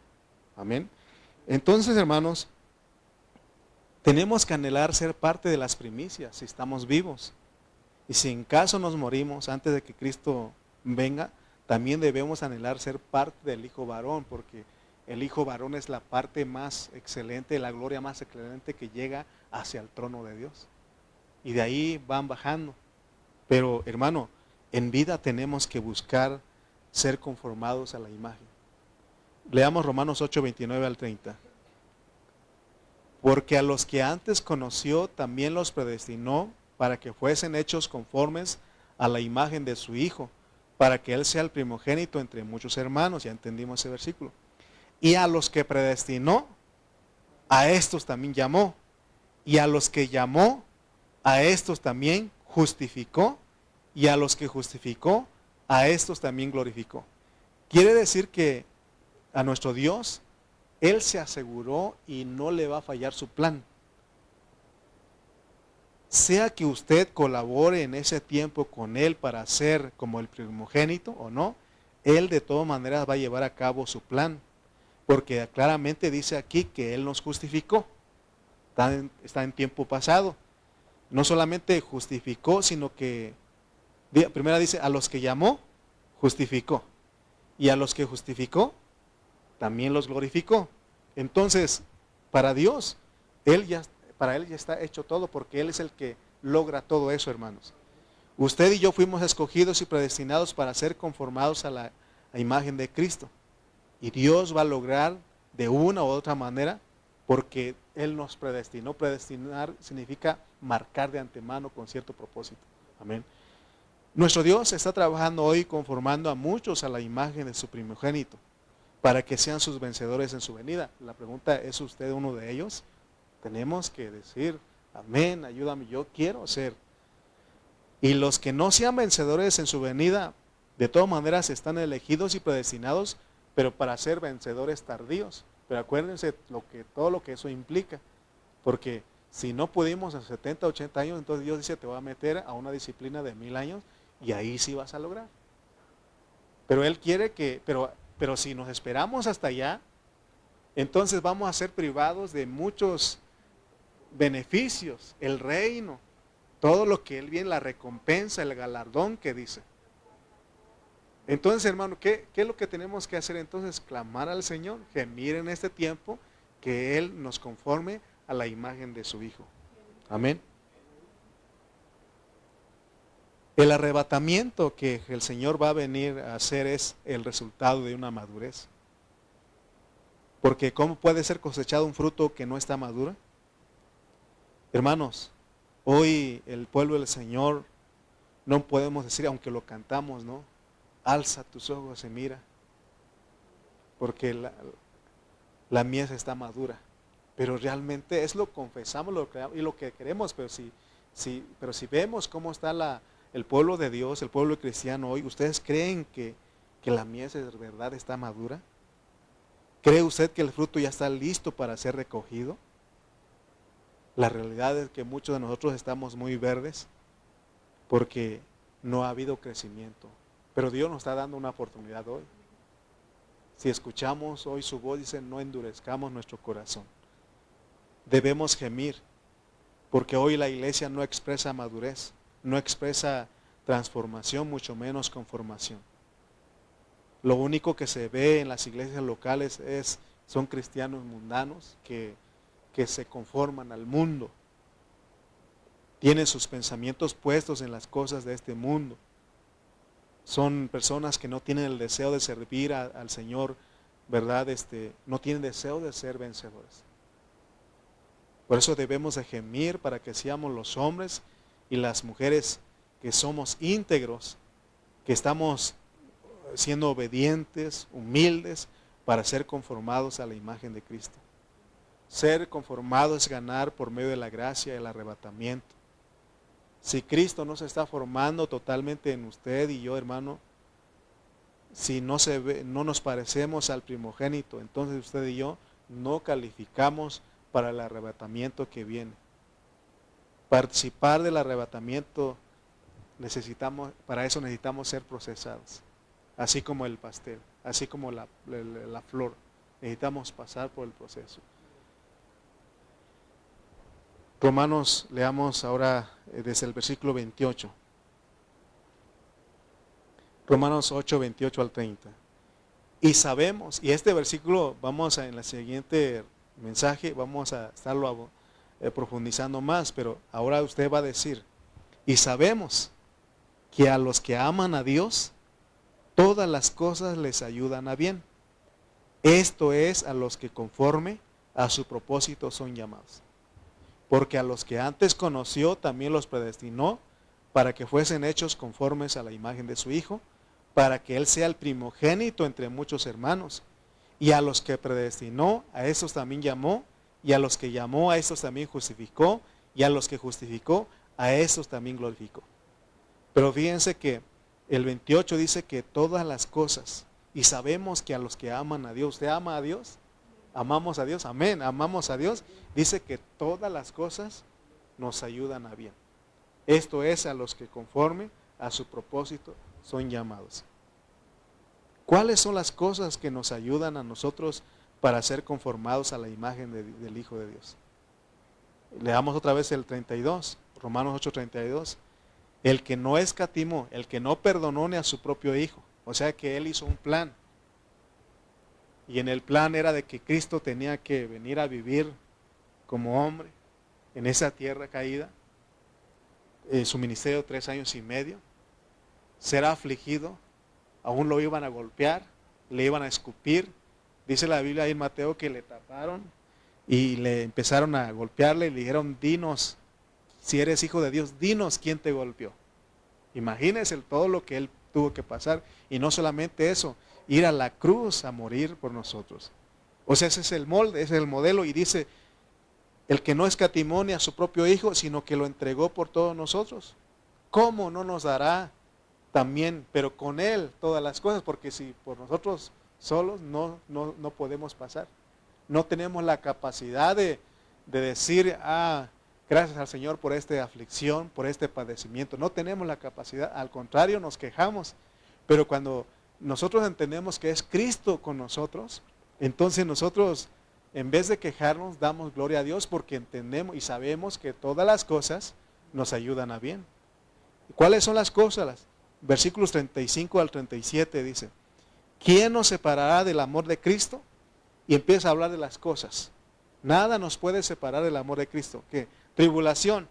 Speaker 1: Amén. Entonces, hermanos, tenemos que anhelar ser parte de las primicias si estamos vivos. Y si en caso nos morimos antes de que Cristo venga, también debemos anhelar ser parte del Hijo varón, porque el Hijo varón es la parte más excelente, la gloria más excelente que llega hacia el trono de Dios. Y de ahí van bajando. Pero, hermano, en vida tenemos que buscar ser conformados a la imagen. Leamos Romanos 8, 29 al 30. Porque a los que antes conoció, también los predestinó para que fuesen hechos conformes a la imagen de su Hijo, para que Él sea el primogénito entre muchos hermanos. Ya entendimos ese versículo. Y a los que predestinó, a estos también llamó. Y a los que llamó, a estos también justificó. Y a los que justificó, a estos también glorificó. Quiere decir que a nuestro Dios, Él se aseguró y no le va a fallar su plan. Sea que usted colabore en ese tiempo con Él para ser como el primogénito o no, Él de todas maneras va a llevar a cabo su plan. Porque claramente dice aquí que Él nos justificó. Está en tiempo pasado. No solamente justificó, sino que, primera dice, a los que llamó, justificó. Y a los que justificó, también los glorificó. Entonces, para Dios, para Él ya está hecho todo, porque Él es el que logra todo eso, hermanos. Usted y yo fuimos escogidos y predestinados para ser conformados a la imagen de Cristo. Y Dios va a lograr de una u otra manera, porque Él nos predestinó. Predestinar significa marcar de antemano con cierto propósito. Amén. Nuestro Dios está trabajando hoy conformando a muchos a la imagen de su primogénito, para que sean sus vencedores en su venida. La pregunta, ¿es usted uno de ellos? Tenemos que decir, amén, ayúdame, yo quiero ser. Y los que no sean vencedores en su venida, de todas maneras están elegidos y predestinados, pero para ser vencedores tardíos. Pero acuérdense todo lo que eso implica. Porque si no pudimos a 70, 80 años, entonces Dios dice, te voy a meter a una disciplina de 1000 años y ahí sí vas a lograr. Pero Él quiere que, pero si nos esperamos hasta allá, entonces vamos a ser privados de muchos beneficios, el reino, todo lo que Él viene, la recompensa, el galardón que dice. Entonces, hermano, ¿qué es lo que tenemos que hacer entonces? Clamar al Señor, gemir en este tiempo, que Él nos conforme a la imagen de su Hijo. Amén. El arrebatamiento que el Señor va a venir a hacer es el resultado de una madurez. Porque ¿cómo puede ser cosechado un fruto que no está maduro? Hermanos, hoy el pueblo del Señor no podemos decir, aunque lo cantamos, ¿no? Alza tus ojos y mira, porque la mies está madura. Pero realmente es lo confesamos y lo que queremos, pero si vemos cómo está el pueblo de Dios, el pueblo cristiano hoy, ¿ustedes creen que la mies de verdad está madura? ¿Cree usted que el fruto ya está listo para ser recogido? La realidad es que muchos de nosotros estamos muy verdes porque no ha habido crecimiento. Pero Dios nos está dando una oportunidad hoy. Si escuchamos hoy su voz, dice, no endurezcamos nuestro corazón. Debemos gemir, porque hoy la iglesia no expresa madurez, no expresa transformación, mucho menos conformación. Lo único que se ve en las iglesias locales son cristianos mundanos que se conforman al mundo. Tienen sus pensamientos puestos en las cosas de este mundo. Son personas que no tienen el deseo de servir al Señor, ¿verdad? No tienen deseo de ser vencedores. Por eso debemos de gemir para que seamos los hombres y las mujeres que somos íntegros, que estamos siendo obedientes, humildes, para ser conformados a la imagen de Cristo. Ser conformado es ganar por medio de la gracia y el arrebatamiento. Si Cristo no se está formando totalmente en usted y yo, hermano, si no nos parecemos al primogénito, entonces usted y yo no calificamos para el arrebatamiento que viene. Participar del arrebatamiento para eso necesitamos ser procesados, así como el pastel, así como la flor, necesitamos pasar por el proceso. Romanos, leamos ahora desde el versículo 28. Romanos 8, 28 al 30. Y sabemos, y este versículo en el siguiente mensaje vamos a estarlo profundizando más, pero ahora usted va a decir, y sabemos que a los que aman a Dios, todas las cosas les ayudan a bien. Esto es a los que conforme a su propósito son llamados. Porque a los que antes conoció también los predestinó para que fuesen hechos conformes a la imagen de su Hijo, para que Él sea el primogénito entre muchos hermanos. Y a los que predestinó, a esos también llamó, y a los que llamó, a esos también justificó, y a los que justificó, a esos también glorificó. Pero fíjense que el 28 dice que todas las cosas, y sabemos que a los que aman a Dios, ¿usted ama a Dios? Amamos a Dios, amén, amamos a Dios. Dice que todas las cosas nos ayudan a bien. Esto es a los que conforme a su propósito son llamados. ¿Cuáles son las cosas que nos ayudan a nosotros para ser conformados a la imagen del Hijo de Dios? Leamos otra vez el 32, Romanos 8:32. El que no escatimó, el que no perdonó ni a su propio Hijo. O sea que Él hizo un plan. Y en el plan era de que Cristo tenía que venir a vivir como hombre en esa tierra caída. Su ministerio 3 años y medio. Será afligido. Aún lo iban a golpear. Le iban a escupir. Dice la Biblia ahí en Mateo que le taparon. Y le empezaron a golpearle. Y le dijeron, dinos, si eres hijo de Dios, dinos quién te golpeó. Imagínense todo lo que Él tuvo que pasar. Y no solamente eso, ir a la cruz a morir por nosotros. O sea, ese es el molde, ese es el modelo. Y dice, el que no escatimó ni a su propio Hijo, sino que lo entregó por todos nosotros. ¿Cómo no nos dará también, pero con Él, todas las cosas? Porque si por nosotros solos no podemos pasar. No tenemos la capacidad de decir, gracias al Señor por esta aflicción, por este padecimiento. No tenemos la capacidad, al contrario, nos quejamos. Pero cuando nosotros entendemos que es Cristo con nosotros, entonces nosotros, en vez de quejarnos, damos gloria a Dios porque entendemos y sabemos que todas las cosas nos ayudan a bien. ¿Cuáles son las cosas? versículos 35 al 37 dice, ¿quién nos separará del amor de Cristo? Y empieza a hablar de las cosas. Nada nos puede separar del amor de Cristo. ¿Qué? Tribulación,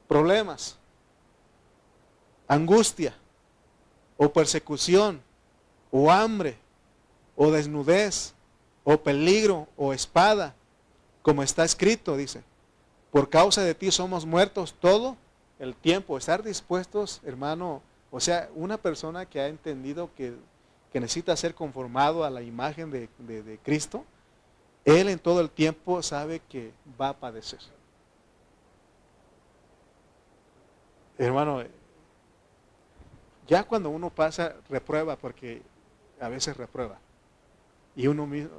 Speaker 1: problemas, angustia, o persecución, o hambre, o desnudez, o peligro, o espada, como está escrito, dice. Por causa de ti somos muertos todo el tiempo. Estar dispuestos, hermano, o sea, una persona que ha entendido que necesita ser conformado a la imagen de Cristo, él en todo el tiempo sabe que va a padecer. Hermano, ya cuando uno pasa, reprueba, porque a veces reprueba. Y uno mismo,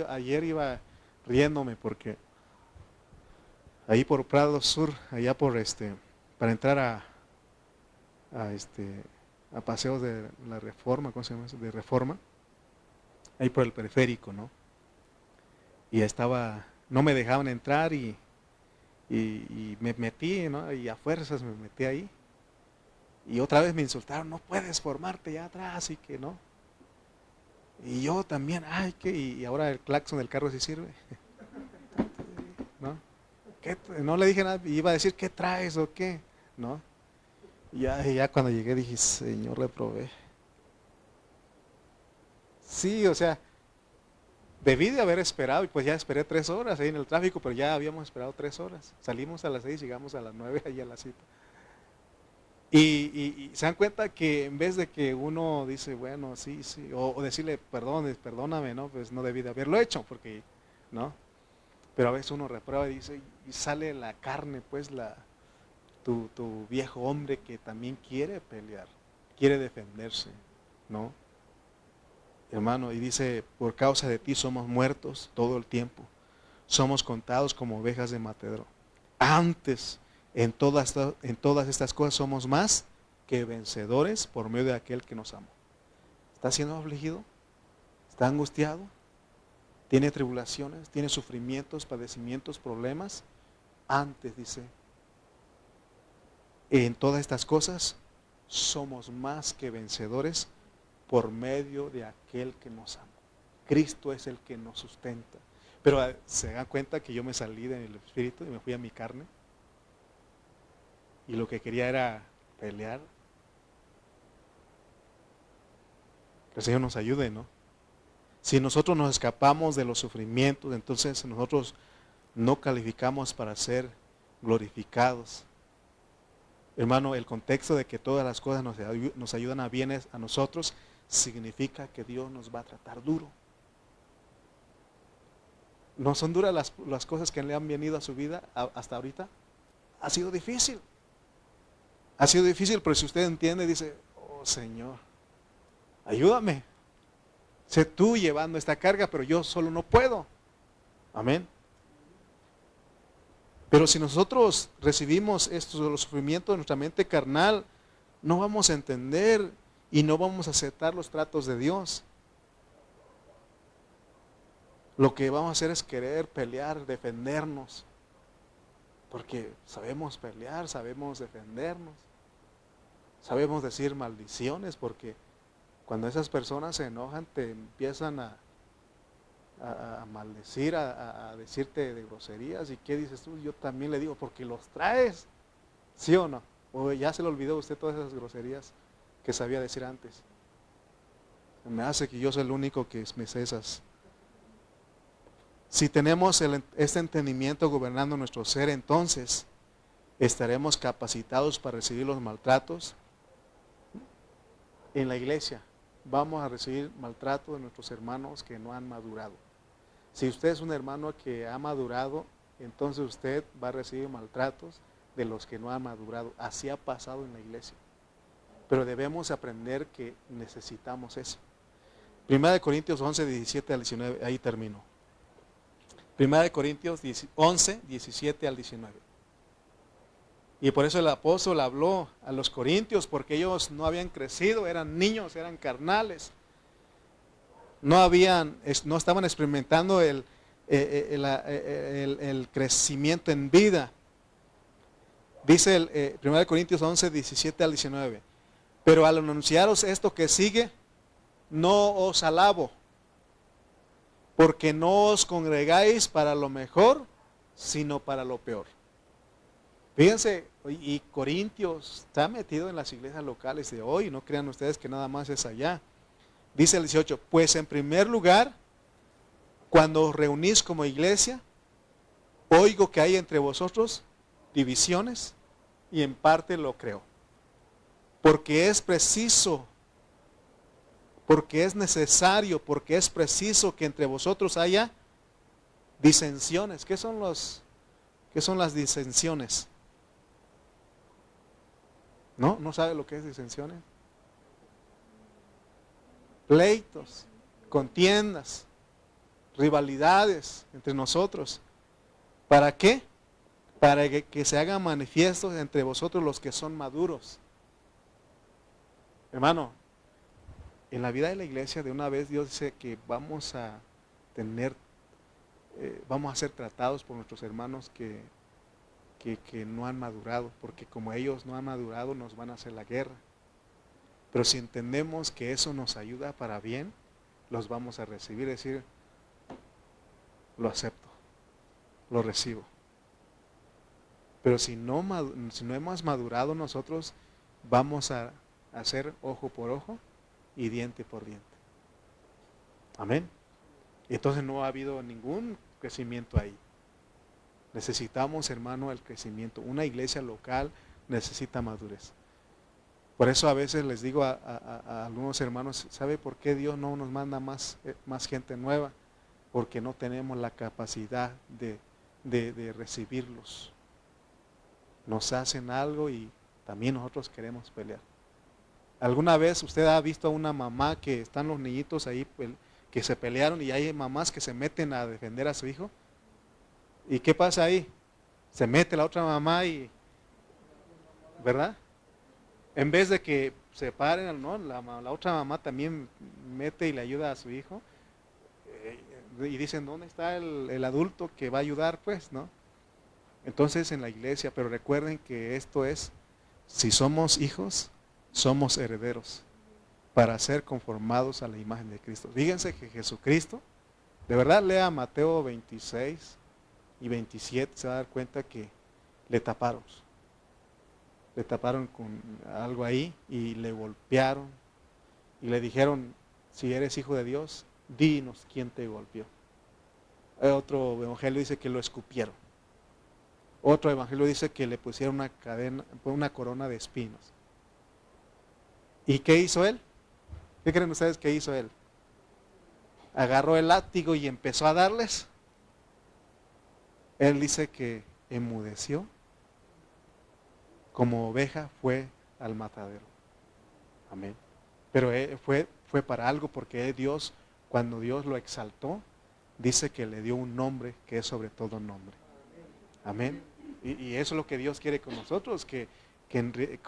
Speaker 1: ayer iba riéndome porque ahí por Prado Sur, allá por para entrar a paseos de la Reforma, ¿cómo se llama eso? De Reforma, ahí por el periférico, ¿no? Y no me dejaban entrar y me metí, ¿no? Y a fuerzas me metí ahí. Y otra vez me insultaron, no puedes formarte ya atrás y que no. Y yo también, y ahora el claxon del carro sí sirve. ¿No? No le dije nada, iba a decir, ¿qué traes o qué? ¿No? Y ya cuando llegué dije, Señor, reprobé. Sí, o sea, debí de haber esperado, y pues ya esperé 3 horas ahí en el tráfico, pero ya habíamos esperado 3 horas. Salimos a las 6, llegamos a las 9 ahí a la cita. Y se dan cuenta que en vez de que uno dice, bueno, sí, o decirle, perdóname, ¿no? Pues no debí de haberlo hecho, porque, ¿no? Pero a veces uno reprueba y dice, y sale la carne, pues tu viejo hombre que también quiere pelear, quiere defenderse, ¿no? Hermano, y dice, por causa de ti somos muertos todo el tiempo, somos contados como ovejas de matadero. Antes, en todas estas cosas somos más que vencedores por medio de aquel que nos amó. ¿Está siendo afligido? ¿Está angustiado? ¿Tiene tribulaciones? ¿Tiene sufrimientos, padecimientos, problemas? Antes, dice, en todas estas cosas somos más que vencedores por medio de aquel que nos amó. Cristo es el que nos sustenta. Pero se dan cuenta que yo me salí del espíritu y me fui a mi carne. Y lo que quería era pelear. Que el Señor nos ayude, ¿no? Si nosotros nos escapamos de los sufrimientos, entonces nosotros no calificamos para ser glorificados. Hermano, el contexto de que todas las cosas nos ayudan a bienes a nosotros, significa que Dios nos va a tratar duro. ¿No son duras las cosas que le han venido a su vida hasta ahorita? Ha sido difícil. Ha sido difícil, pero si usted entiende, dice, oh Señor, ayúdame. Sé tú llevando esta carga, pero yo solo no puedo. Amén. Pero si nosotros recibimos los sufrimientos de nuestra mente carnal, no vamos a entender y no vamos a aceptar los tratos de Dios. Lo que vamos a hacer es querer pelear, defendernos. Porque sabemos pelear, sabemos defendernos. Sabemos decir maldiciones, porque cuando esas personas se enojan te empiezan a maldecir, a decirte de groserías. ¿Y qué dices tú? Yo también le digo, porque los traes. ¿Sí o no? O ya se le olvidó a usted todas esas groserías que sabía decir antes. Me hace que yo soy el único que me sé esas. Si tenemos este entendimiento gobernando nuestro ser, entonces estaremos capacitados para recibir los maltratos en la iglesia. Vamos a recibir maltrato de nuestros hermanos que no han madurado. Si usted es un hermano que ha madurado, entonces usted va a recibir maltratos de los que no han madurado. Así ha pasado en la iglesia. Pero debemos aprender que necesitamos eso. 1 Corintios 11, 17 al 19, ahí termino. 1 Corintios 11, 17 al 19. Y por eso el apóstol habló a los corintios, porque ellos no habían crecido, eran niños, eran carnales. No estaban experimentando el crecimiento en vida. Dice 1 Corintios 11, 17 al 19. Pero al anunciaros esto que sigue, no os alabo, porque no os congregáis para lo mejor, sino para lo peor. Fíjense, y Corintios está metido en las iglesias locales de hoy, no crean ustedes que nada más es allá. Dice el 18, pues en primer lugar, cuando os reunís como iglesia, oigo que hay entre vosotros divisiones, y en parte lo creo. Porque es preciso, porque es necesario, porque es preciso que entre vosotros haya disensiones. ¿Qué son las disensiones? ¿No? ¿No sabe lo que es disensiones? Pleitos, contiendas, rivalidades entre nosotros. ¿Para qué? Para que se hagan manifiestos entre vosotros los que son maduros. Hermano, en la vida de la iglesia de una vez Dios dice que vamos a ser tratados por nuestros hermanos que no han madurado, porque como ellos no han madurado nos van a hacer la guerra. Pero si entendemos que eso nos ayuda para bien, los vamos a recibir, es decir, lo acepto, lo recibo. Pero si no hemos madurado nosotros, vamos a hacer ojo por ojo y diente por diente. Amén. Entonces no ha habido ningún crecimiento ahí. Necesitamos, hermano, el crecimiento. Una iglesia local necesita madurez. Por eso a veces les digo a algunos hermanos, ¿sabe por qué Dios no nos manda más gente nueva? Porque no tenemos la capacidad de recibirlos. Nos hacen algo y también nosotros queremos pelear. ¿Alguna vez usted ha visto a una mamá que están los niñitos ahí que se pelearon y hay mamás que se meten a defender a su hijo? ¿Y qué pasa ahí? Se mete la otra mamá y, ¿verdad? En vez de que se paren, ¿no? La otra mamá también mete y le ayuda a su hijo. Y dicen, ¿dónde está el adulto que va a ayudar? Pues, ¿no? Entonces en la iglesia, pero recuerden que esto es, si somos hijos, somos herederos para ser conformados a la imagen de Cristo. Fíjense que Jesucristo, de verdad lea Mateo 26 y 27, se va a dar cuenta que le taparon con algo ahí y le golpearon y le dijeron, si eres hijo de Dios, dinos quién te golpeó. Otro evangelio dice que lo escupieron. Otro evangelio dice que le pusieron una corona de espinos. ¿Y qué hizo él? ¿Qué creen ustedes que hizo él? Agarró el látigo y empezó a darles. Él dice que enmudeció, como oveja fue al matadero. Amén. Pero fue para algo, porque Dios, cuando Dios lo exaltó, dice que le dio un nombre que es sobre todo nombre. Amén. Y eso es lo que Dios quiere con nosotros, que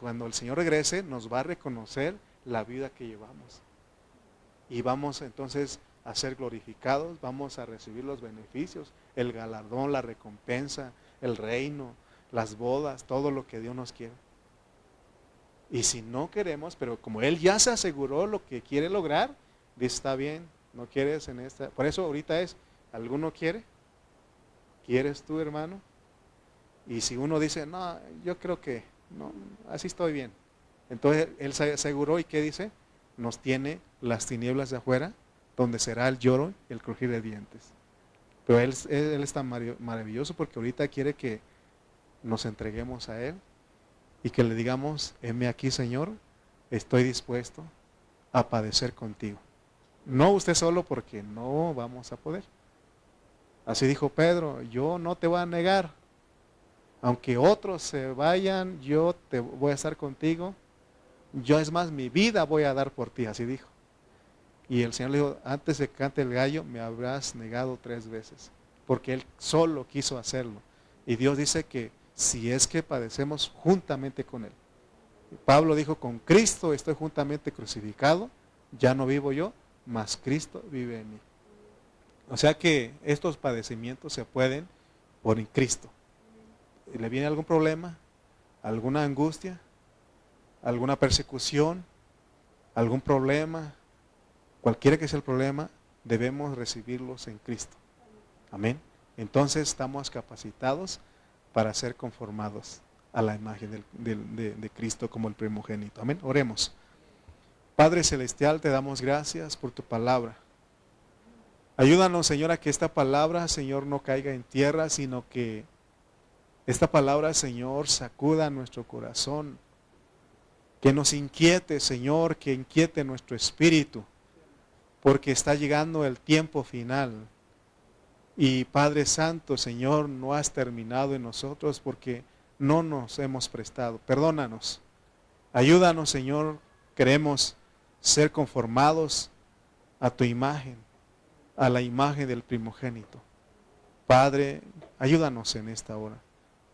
Speaker 1: cuando el Señor regrese nos va a reconocer la vida que llevamos. Y vamos entonces a ser glorificados, vamos a recibir los beneficios, el galardón, la recompensa, el reino, las bodas, todo lo que Dios nos quiere. Y si no queremos, pero como Él ya se aseguró lo que quiere lograr, dice, está bien, no quieres en esta. Por eso ahorita es, ¿alguno quiere? ¿Quieres tú, hermano? Y si uno dice, no, yo creo que no, así estoy bien. Entonces Él se aseguró, ¿y qué dice? Nos tiene las tinieblas de afuera, donde será el lloro y el crujir de dientes. Pero Él es tan maravilloso, porque ahorita quiere que nos entreguemos a Él y que le digamos, heme aquí, Señor, estoy dispuesto a padecer contigo. No usted solo, porque no vamos a poder. Así dijo Pedro, yo no te voy a negar. Aunque otros se vayan, yo te voy a estar contigo. Yo, es más, mi vida voy a dar por ti, así dijo. Y el Señor le dijo, antes de que cante el gallo, me habrás negado 3 veces. Porque Él solo quiso hacerlo. Y Dios dice que si es que padecemos juntamente con Él. Pablo dijo, con Cristo estoy juntamente crucificado, ya no vivo yo, mas Cristo vive en mí. O sea que estos padecimientos se pueden por en Cristo. ¿Le viene algún problema? ¿Alguna angustia? alguna persecución, algún problema, cualquiera que sea el problema, debemos recibirlos en Cristo. Amén. Entonces estamos capacitados para ser conformados a la imagen de Cristo como el primogénito. Amén. Oremos. Padre Celestial, te damos gracias por tu palabra. Ayúdanos, Señor, a que esta palabra, Señor, no caiga en tierra, sino que esta palabra, Señor, sacuda nuestro corazón. Que nos inquiete, Señor, que inquiete nuestro espíritu, porque está llegando el tiempo final. Y Padre Santo, Señor, no has terminado en nosotros porque no nos hemos prestado. Perdónanos. Ayúdanos, Señor. Queremos ser conformados a tu imagen, a la imagen del primogénito. Padre, ayúdanos en esta hora.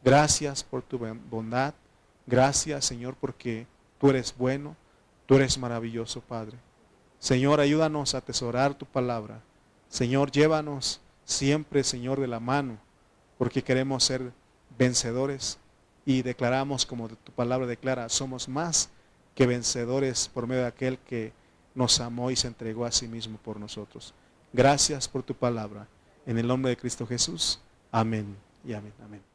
Speaker 1: Gracias por tu bondad. Gracias, Señor, porque tú eres bueno, tú eres maravilloso, Padre. Señor, ayúdanos a atesorar tu palabra. Señor, llévanos siempre, Señor, de la mano, porque queremos ser vencedores y declaramos, como tu palabra declara, somos más que vencedores por medio de aquel que nos amó y se entregó a sí mismo por nosotros. Gracias por tu palabra. En el nombre de Cristo Jesús. Amén y amén. Amén.